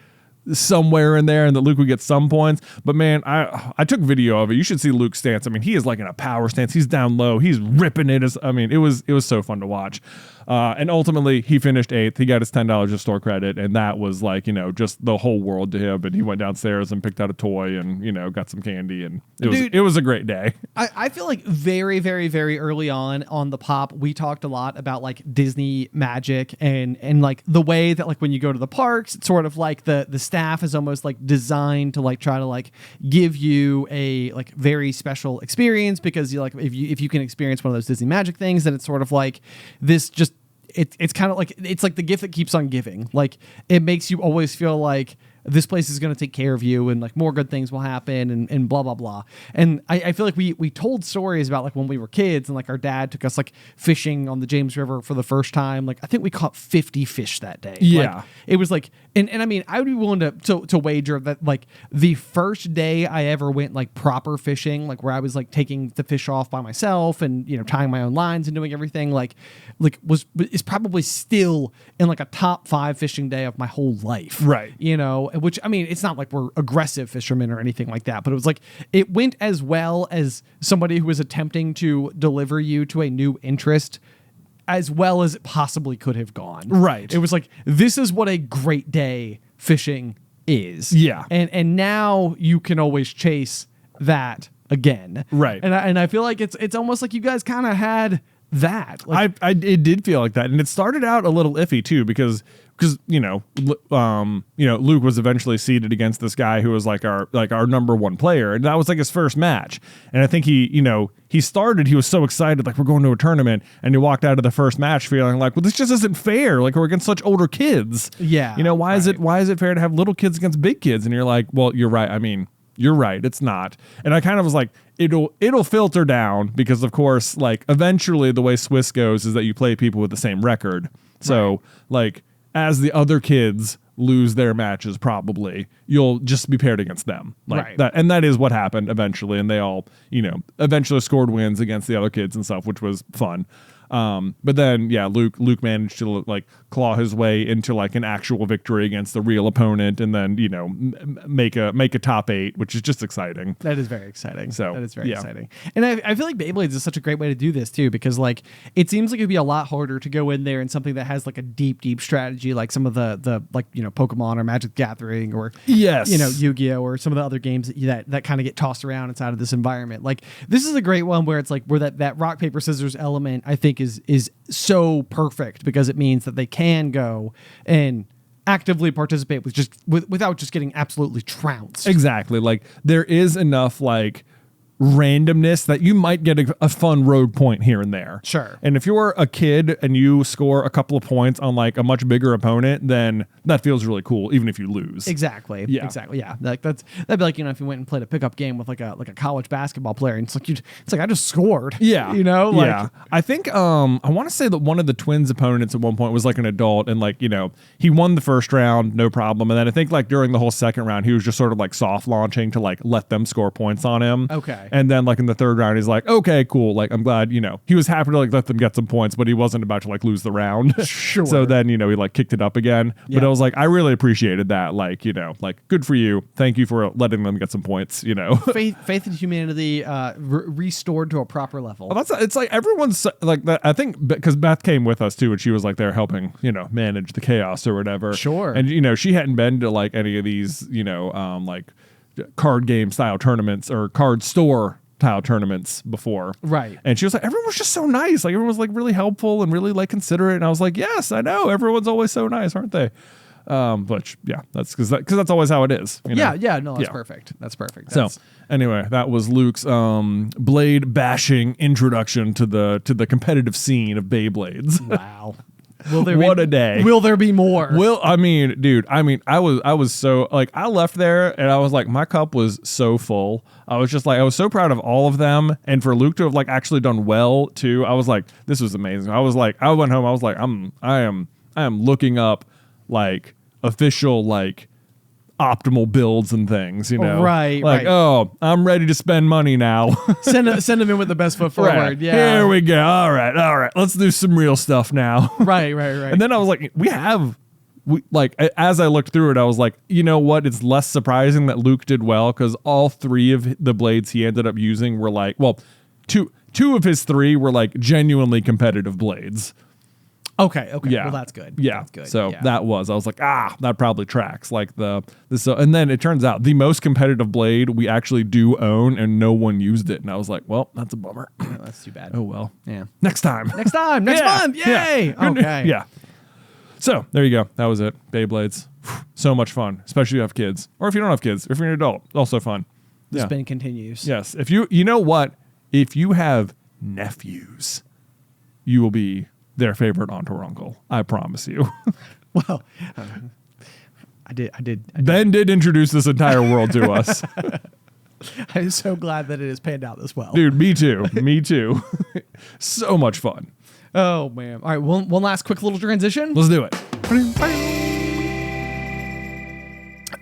somewhere in there, and that Luke would get some points. But man, I took video of it. You should see Luke's stance. I mean, he is like in a power stance. He's down low. He's ripping it. It was so fun to watch. And ultimately, he finished 8th. He got his $10 of store credit, and that was like, just the whole world to him. And he went downstairs and picked out a toy and, got some candy, and it was a great day. I feel like very, very, very early on the pop, we talked a lot about like Disney magic and like the way that like when you go to the parks, it's sort of like the staff is almost like designed to like try to like give you a like very special experience, because you like if you can experience one of those Disney magic things, then it's sort of like this just it's kind of like it's like the gift that keeps on giving. Like it makes you always feel like this place is going to take care of you, and like more good things will happen, and blah, blah, blah. And I feel like we told stories about like when we were kids, and like our dad took us like fishing on the James River for the first time. Like I think we caught 50 fish that day. Yeah. Like, it was like, and I mean, I would be willing to wager that like the first day I ever went like proper fishing, like where I was like taking the fish off by myself and, tying my own lines and doing everything, is probably still in like a top 5 fishing day of my whole life. Right. Which, I mean, it's not like we're aggressive fishermen or anything like that, but it was like, it went as well as somebody who was attempting to deliver you to a new interest as well as it possibly could have gone. Right. It was like, this is what a great day fishing is. Yeah. And now you can always chase that again. Right. And I feel like it's almost like you guys kind of had that. Like, it did feel like that, and it started out a little iffy too, because Luke was eventually seeded against this guy who was like our number 1 player, and that was like his first match. And I think he was so excited, like we're going to a tournament, and he walked out of the first match feeling like, well, this just isn't fair. Like we're against such older kids. Yeah. Why is it fair to have little kids against big kids? And you're like, well, you're right. I mean, you're right. It's not. And I kind of was like, it'll filter down, because of course, like eventually the way Swiss goes is that you play people with the same record. So like as the other kids lose their matches, probably you'll just be paired against them. Like that. And that is what happened eventually. And they all, eventually scored wins against the other kids and stuff, which was fun. But then, yeah, Luke managed to like claw his way into like an actual victory against the real opponent, and then make a top 8, which is just exciting. That is very exciting. So that is very exciting. And I feel like Beyblades is such a great way to do this too, because like it seems like it'd be a lot harder to go in there in something that has like a deep strategy, like some of the like Pokemon or Magic the Gathering or Yu-Gi-Oh or some of the other games that kind of get tossed around inside of this environment. Like this is a great one where it's like where that rock paper scissors element I think is so perfect, because it means that they can go and actively participate without just getting absolutely trounced. Exactly. Like there is enough like randomness that you might get a fun road point here and there. Sure. And if you're a kid and you score a couple of points on like a much bigger opponent, then that feels really cool, even if you lose. Exactly. Yeah. Exactly. Yeah. Like that'd be like, if you went and played a pickup game with like a college basketball player, and it's like I just scored. Yeah. Like, I think I want to say that one of the twins' opponents at one point was like an adult, and like, he won the first round, no problem. And then I think like during the whole second round, he was just sort of like soft launching to like let them score points on him. Okay. And then like in the third round, he's like, okay, cool. Like, I'm glad, he was happy to like let them get some points, but he wasn't about to like lose the round. Sure. So then, he like kicked it up again. But I was like, I really appreciated that. Like, like good for you. Thank you for letting them get some points, Faith in humanity restored to a proper level. Well, it's like everyone's like that. I think because Beth came with us too, and she was like there helping, manage the chaos or whatever. Sure. And she hadn't been to like any of these, like card game style tournaments or card store style tournaments before. Right. And she was like, everyone was just so nice. Like everyone was like really helpful and really like considerate. And I was like, yes, I know. Everyone's always so nice, aren't they? But yeah, that's because that's always how it is. Yeah. No, that's perfect. That's perfect. So anyway, that was Luke's blade bashing introduction to the competitive scene of Beyblades. Wow. What a day. Will there be more? Dude, I was so like, I left there and I was like, my cup was so full. I was just like, I was so proud of all of them. And for Luke to have like actually done well too, I was like, this was amazing. I was like, I went home. I was like, I am looking up like official, like optimal builds and things, Right. Like, oh, I'm ready to spend money now. send them in with the best foot forward. Right. Yeah. Here we go. All right. Let's do some real stuff now. Right. And then I was like, as I looked through it, I was like, you know what? It's less surprising that Luke did well because all three of the blades he ended up using were like, well, two of his three were like genuinely competitive blades. Okay. Yeah. Well, that's good. Yeah. That's good. So yeah. I was like, that probably tracks. Like and then it turns out the most competitive blade we actually do own and no one used it. And I was like, well, that's a bummer. Oh, that's too bad. Oh, well. Yeah. Next time. Next month. Yay. Yeah. Okay. Yeah. So there you go. That was it. Beyblades. So much fun, especially if you have kids or if you don't have kids, if you're an adult, also fun. The spin continues. Yes. If you know what, if you have nephews, you will be their favorite aunt or uncle. I promise you. Well, I did. Ben did introduce this entire world to us. I'm so glad that it has panned out this well. Dude, me too. So much fun. Oh, man. All right, one last quick little transition. Let's do it.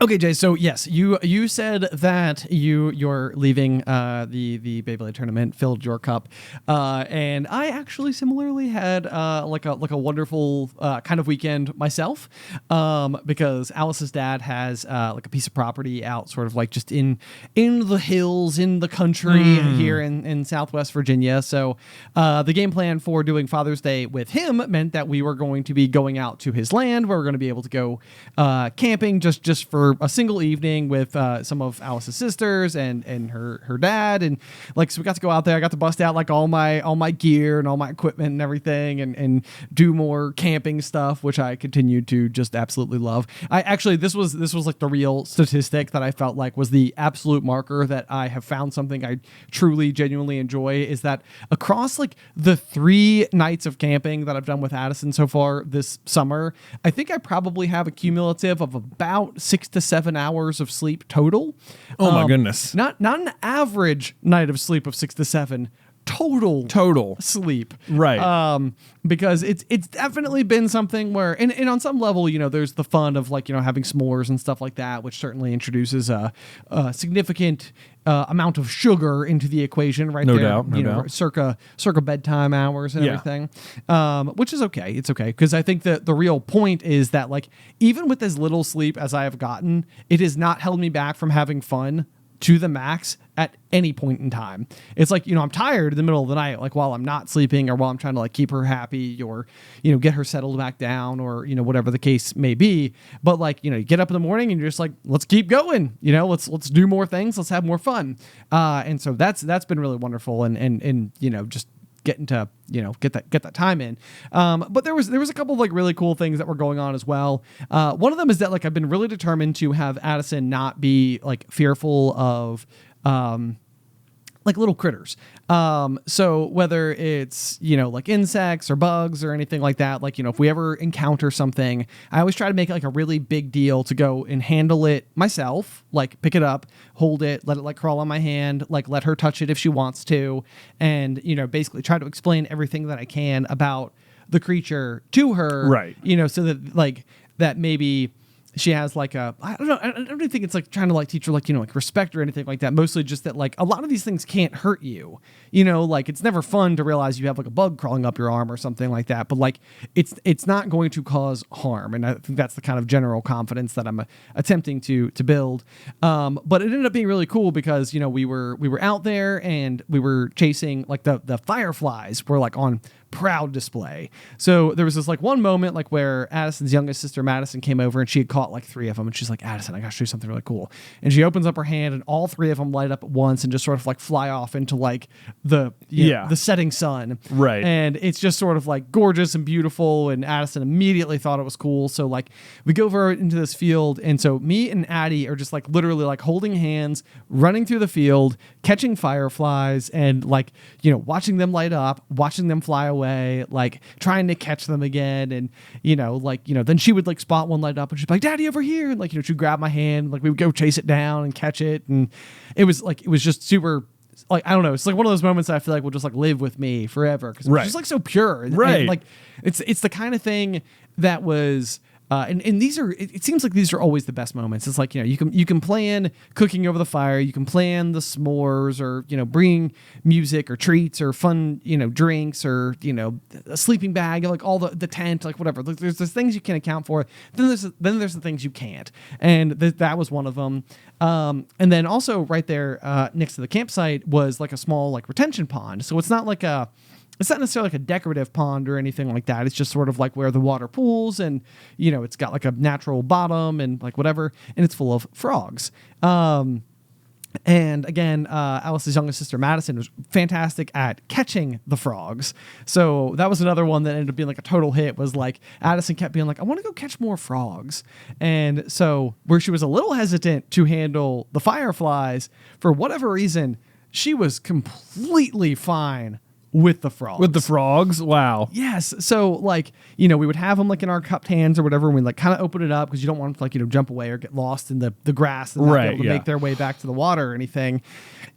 Okay, Jay. So yes, you said that you're leaving the Beyblade tournament, filled your cup, and I actually similarly had like a wonderful kind of weekend myself, because Alice's dad has like a piece of property out sort of like just in the hills in the country here in Southwest Virginia. So the game plan for doing Father's Day with him meant that we were going to be going out to his land where we're going to be able to go camping just for a single evening with some of Alice's sisters and her dad, and like so we got to go out there. I got to bust out like all my gear and all my equipment and everything, and do more camping stuff, which I continued to just absolutely love. I actually this was like the real statistic that I felt like was the absolute marker that I have found something I truly genuinely enjoy, is that across like the 3 nights of camping that I've done with Addison so far this summer, I think I probably have a cumulative of about 6 to 7 hours of sleep total. Oh my goodness. Not an average night of sleep of 6 to 7. Total sleep. Right. Because it's definitely been something where, and on some level, there's the fun of like, having s'mores and stuff like that, which certainly introduces a significant amount of sugar into the equation right no there. doubt. Circa bedtime hours and everything, which is okay. It's okay. Because I think that the real point is that like, even with as little sleep as I have gotten, it has not held me back from having fun to the max at any point in time. It's like, I'm tired in the middle of the night, like while I'm not sleeping or while I'm trying to like keep her happy or, get her settled back down or, whatever the case may be. But like, you get up in the morning and you're just like, let's keep going, let's do more things. Let's have more fun. And so that's been really wonderful. And just getting to get that time in, but there was a couple of like really cool things that were going on as well. One of them is that like I've been really determined to have Addison not be like fearful of like little critters. So whether it's, like insects or bugs or anything like that, like, if we ever encounter something, I always try to make it like a really big deal to go and handle it myself, like pick it up, hold it, let it like crawl on my hand, like let her touch it if she wants to. And, basically try to explain everything that I can about the creature to her, right. So that like that maybe, she has like I don't even think it's like trying to like teach her like, like respect or anything like that. Mostly just that like a lot of these things can't hurt you, like it's never fun to realize you have like a bug crawling up your arm or something like that. But like it's not going to cause harm. And I think that's the kind of general confidence that I'm attempting to build. But it ended up being really cool because, we were out there and we were chasing like the Fireflies were like on proud display. So there was this like one moment like where Addison's youngest sister Madison came over and she had caught like 3 of them and she's like, Addison, I gotta show you something really cool. And she opens up her hand and all 3 of them light up at once and just sort of like fly off into like the setting sun. Right. And it's just sort of like gorgeous and beautiful, and Addison immediately thought it was cool. So like we go over into this field, and so me and Addie are just like literally like holding hands, running through the field, catching fireflies and like, watching them light up, watching them fly away, like trying to catch them again. And, then she would like spot one light up and she'd be like, Daddy, over here. And like, she'd grab my hand, like we would go chase it down and catch it. And it was just super, like, I don't know. It's like one of those moments that I feel like will just like live with me forever. Cause it's just like so pure. Right. And, like it's the kind of thing that was, and these are, it seems like these are always the best moments. It's like, you can plan cooking over the fire, you can plan the s'mores or, bring music or treats or fun, drinks or, a sleeping bag, like all the tent, like whatever. Like there's things you can account for. Then there's the things you can't. And that was one of them. And then also right there, next to the campsite was like a small like retention pond. So it's not necessarily like a decorative pond or anything like that. It's just sort of like where the water pools and, it's got like a natural bottom and like whatever, and it's full of frogs. And again, Alice's youngest sister, Madison, was fantastic at catching the frogs. So that was another one that ended up being like a total hit, was like Addison kept being like, I want to go catch more frogs. And so where she was a little hesitant to handle the fireflies, for whatever reason, she was completely fine with the frogs. With the frogs? Wow. Yes. So like, we would have them like in our cupped hands or whatever, and we like kind of open it up because you don't want them to like, jump away or get lost in the grass and not be able to make their way back to the water or anything.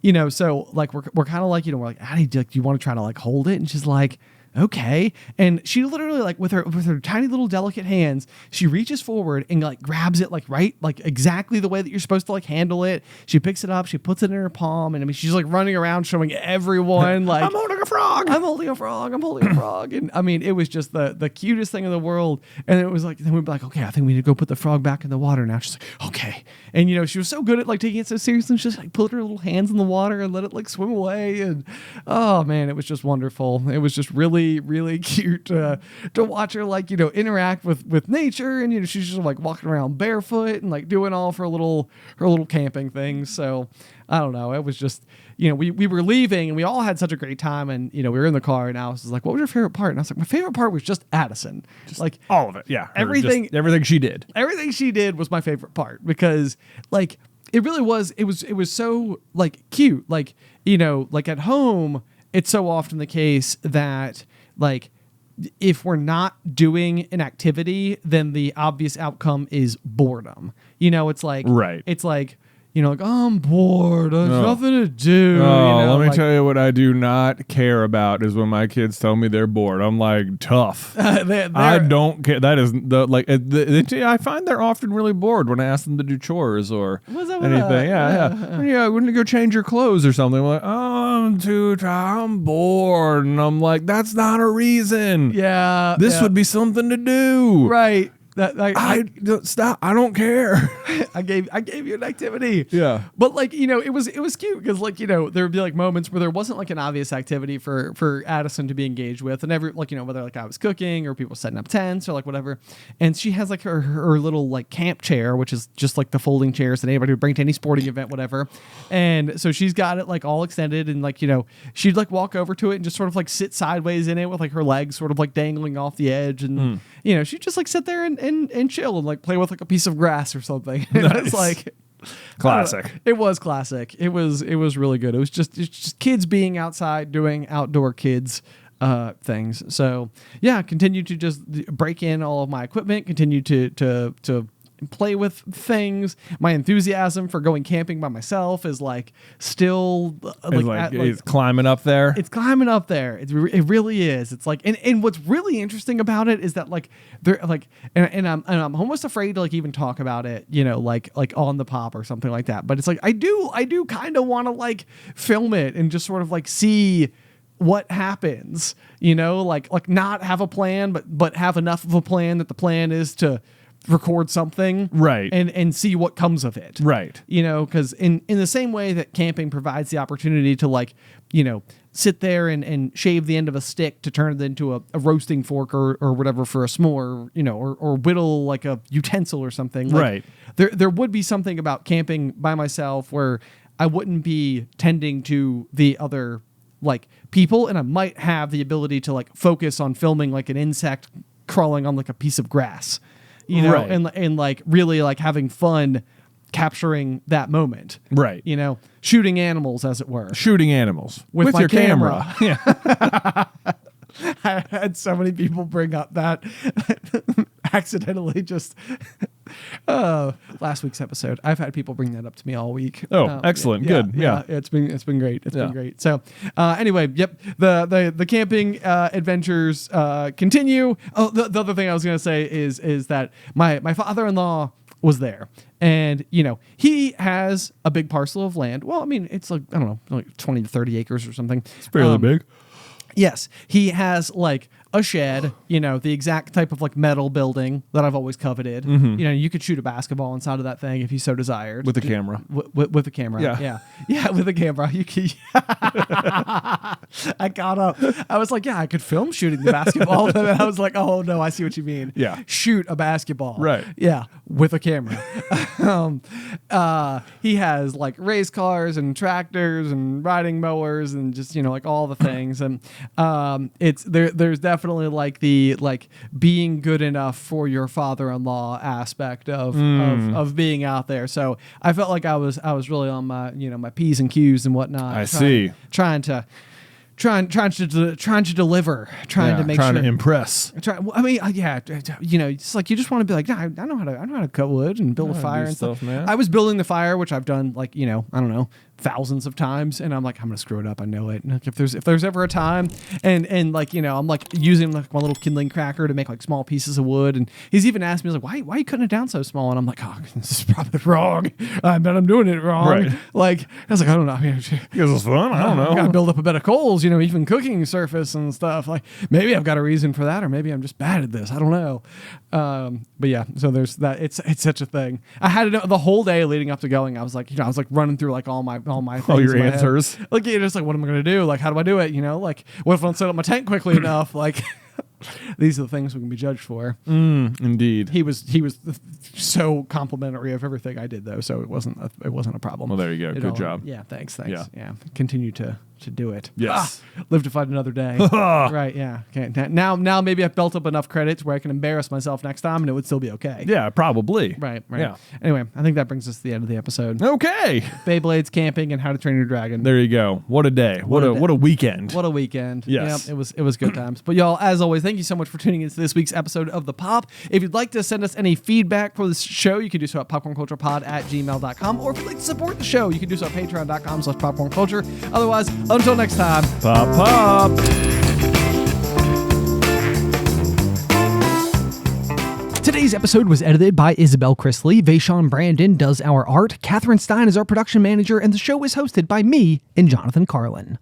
So like we're kind of like, we're like, Addie, do you want to try to like hold it? And she's like, okay. And she literally like with her tiny little delicate hands, she reaches forward and like grabs it like right, like exactly the way that you're supposed to like handle it. She picks it up, she puts it in her palm, and I mean she's like running around showing everyone like I'm holding a frog. I'm holding a frog. I'm holding a frog. And I mean, it was just the cutest thing in the world. And it was like, then we'd be like, okay, I think we need to go put the frog back in the water now. She's like, okay. And she was so good at like taking it so seriously, and she just like put her little hands in the water and let it like swim away. And oh man, it was just wonderful. It was just really, really cute to watch her like, interact with nature. And, she's just like walking around barefoot and like doing all of her little camping things. So I don't know. It was just, we were leaving and we all had such a great time, and, we were in the car and Alice was like, what was your favorite part? And I was like, my favorite part was just Addison. Just like all of it. Yeah. Everything she did. Everything she did was my favorite part, because like, it really was, it was so like cute. Like, like at home, it's so often the case that like, if we're not doing an activity, then the obvious outcome is boredom. It's like, right. It's like, like, oh, I'm bored. There's nothing to do. Let me tell you what I do not care about is when my kids tell me they're bored. I'm like, tough. I don't care. That is I find they're often really bored when I ask them to do chores or anything. Yeah. When you go change your clothes or something, I'm like, oh, I'm too tired. I'm bored. And I'm like, that's not a reason. Yeah. This would be something to do. Right. Stop. I don't care. I gave you an activity. Yeah. But like, it was cute because like, there would be like moments where there wasn't like an obvious activity for Addison to be engaged with, and every like, whether like I was cooking or people setting up tents or like whatever. And she has like her little like camp chair, which is just like the folding chairs that anybody would bring to any sporting event, whatever. And so she's got it like all extended, and like, she'd like walk over to it and just sort of like sit sideways in it with like her legs sort of like dangling off the edge, and she'd just like sit there and chill and like play with like a piece of grass or something. Nice. It's like classic. It was classic. It was really good. It's just kids being outside doing outdoor kids things. So yeah, continue to just break in all of my equipment, continue to play with things. My enthusiasm for going camping by myself is like still it's climbing up there. It's climbing up there. It really is. It's like, and what's really interesting about it is that like they're like, and I'm almost afraid to like even talk about it, you know, like on the pop or something like that. But it's like I do kind of want to like film it and just sort of like see what happens, you know, like not have a plan, but have enough of a plan that the plan is to record something, right, and see what comes of it, right, you know, because in the same way that camping provides the opportunity to like, you know, sit there and shave the end of a stick to turn it into a roasting fork or whatever for a s'more, you know, or whittle like a utensil or something, like, right, there would be something about camping by myself where I wouldn't be tending to the other like people, and I might have the ability to like focus on filming like an insect crawling on like a piece of grass, you know, right. and like really like having fun capturing that moment, right, you know, shooting animals, as it were, shooting animals with my your camera. Yeah. I had so many people bring up that accidentally just last week's episode. I've had people bring that up to me all week. Oh, excellent. Good. Yeah. It's been great. It's been great. So anyway, yep. The camping adventures continue. Oh, the other thing I was gonna say is that my father-in-law was there, and you know, he has a big parcel of land. Well, I mean, it's like, I don't know, like 20 to 30 acres or something. It's fairly big. Yes, he has like a shed, you know, the exact type of like metal building that I've always coveted. Mm-hmm. You know, you could shoot a basketball inside of that thing if you so desired. With a camera. With a camera. Yeah, with a camera. You can. I got up. I was like, yeah, I could film shooting the basketball. And then I was like, oh no, I see what you mean. Yeah. Shoot a basketball. Right. Yeah, with a camera. He has like race cars and tractors and riding mowers and just, you know, like all the things. And it's there's definitely like the like being good enough for your father-in-law aspect of being out there. So I felt like I was really on my, you know, my P's and Q's and whatnot. Trying to deliver, trying to make sure, trying to impress. I mean, you know, it's like you just want to be like, I know how to cut wood and build a fire and stuff. Man. I was building the fire, which I've done like, you know, I don't know, thousands of times, and I'm like, I'm gonna screw it up. I know it. And like, if there's ever a time, and like, you know, I'm like using like my little kindling cracker to make like small pieces of wood, and he's even asked me, he's like, why are you cutting it down so small? And I'm like, oh, this is probably wrong. I bet I'm doing it wrong. Right. Like, I was like, I don't know. Because it's fun. I don't know. Gotta build up a bed of coals, you know, even cooking surface and stuff. Like, maybe I've got a reason for that, or maybe I'm just bad at this. I don't know. But yeah, so there's that. It's such a thing. I had it the whole day leading up to going. I was like, you know, running through like all my things all your in my answers. head. Like, you're just like, what am I gonna do? Like, how do I do it? You know, like, what if I don't set up my tent quickly enough? Like, these are the things we can be judged for. Indeed. He was so complimentary of everything I did, though, so it wasn't a problem. Well, there you go. Good job. Yeah, thanks. Yeah. Continue to do it. Yes. Live to fight another day. Right, yeah. Okay. Now maybe I've built up enough credits where I can embarrass myself next time and it would still be okay. Yeah, probably. Right. Yeah. Anyway, I think that brings us to the end of the episode. Okay. Beyblade's camping and How to Train Your Dragon. There you go. What a day. What a weekend. What a weekend. Yes. Yep, it was good times. But y'all, as always, thank you so much for tuning into this week's episode of The Pop. If you'd like to send us any feedback for this show, you can do so at popcornculturepod@gmail.com, or if you'd like to support the show, you can do so at patreon.com/popcornculture. Otherwise, until next time, Pop, pop. Today's episode was edited by Isybelle Christley. Vaishon Brandon does our art. Catherine Stein is our production manager, and the show is hosted by me and Jonathan Carlin.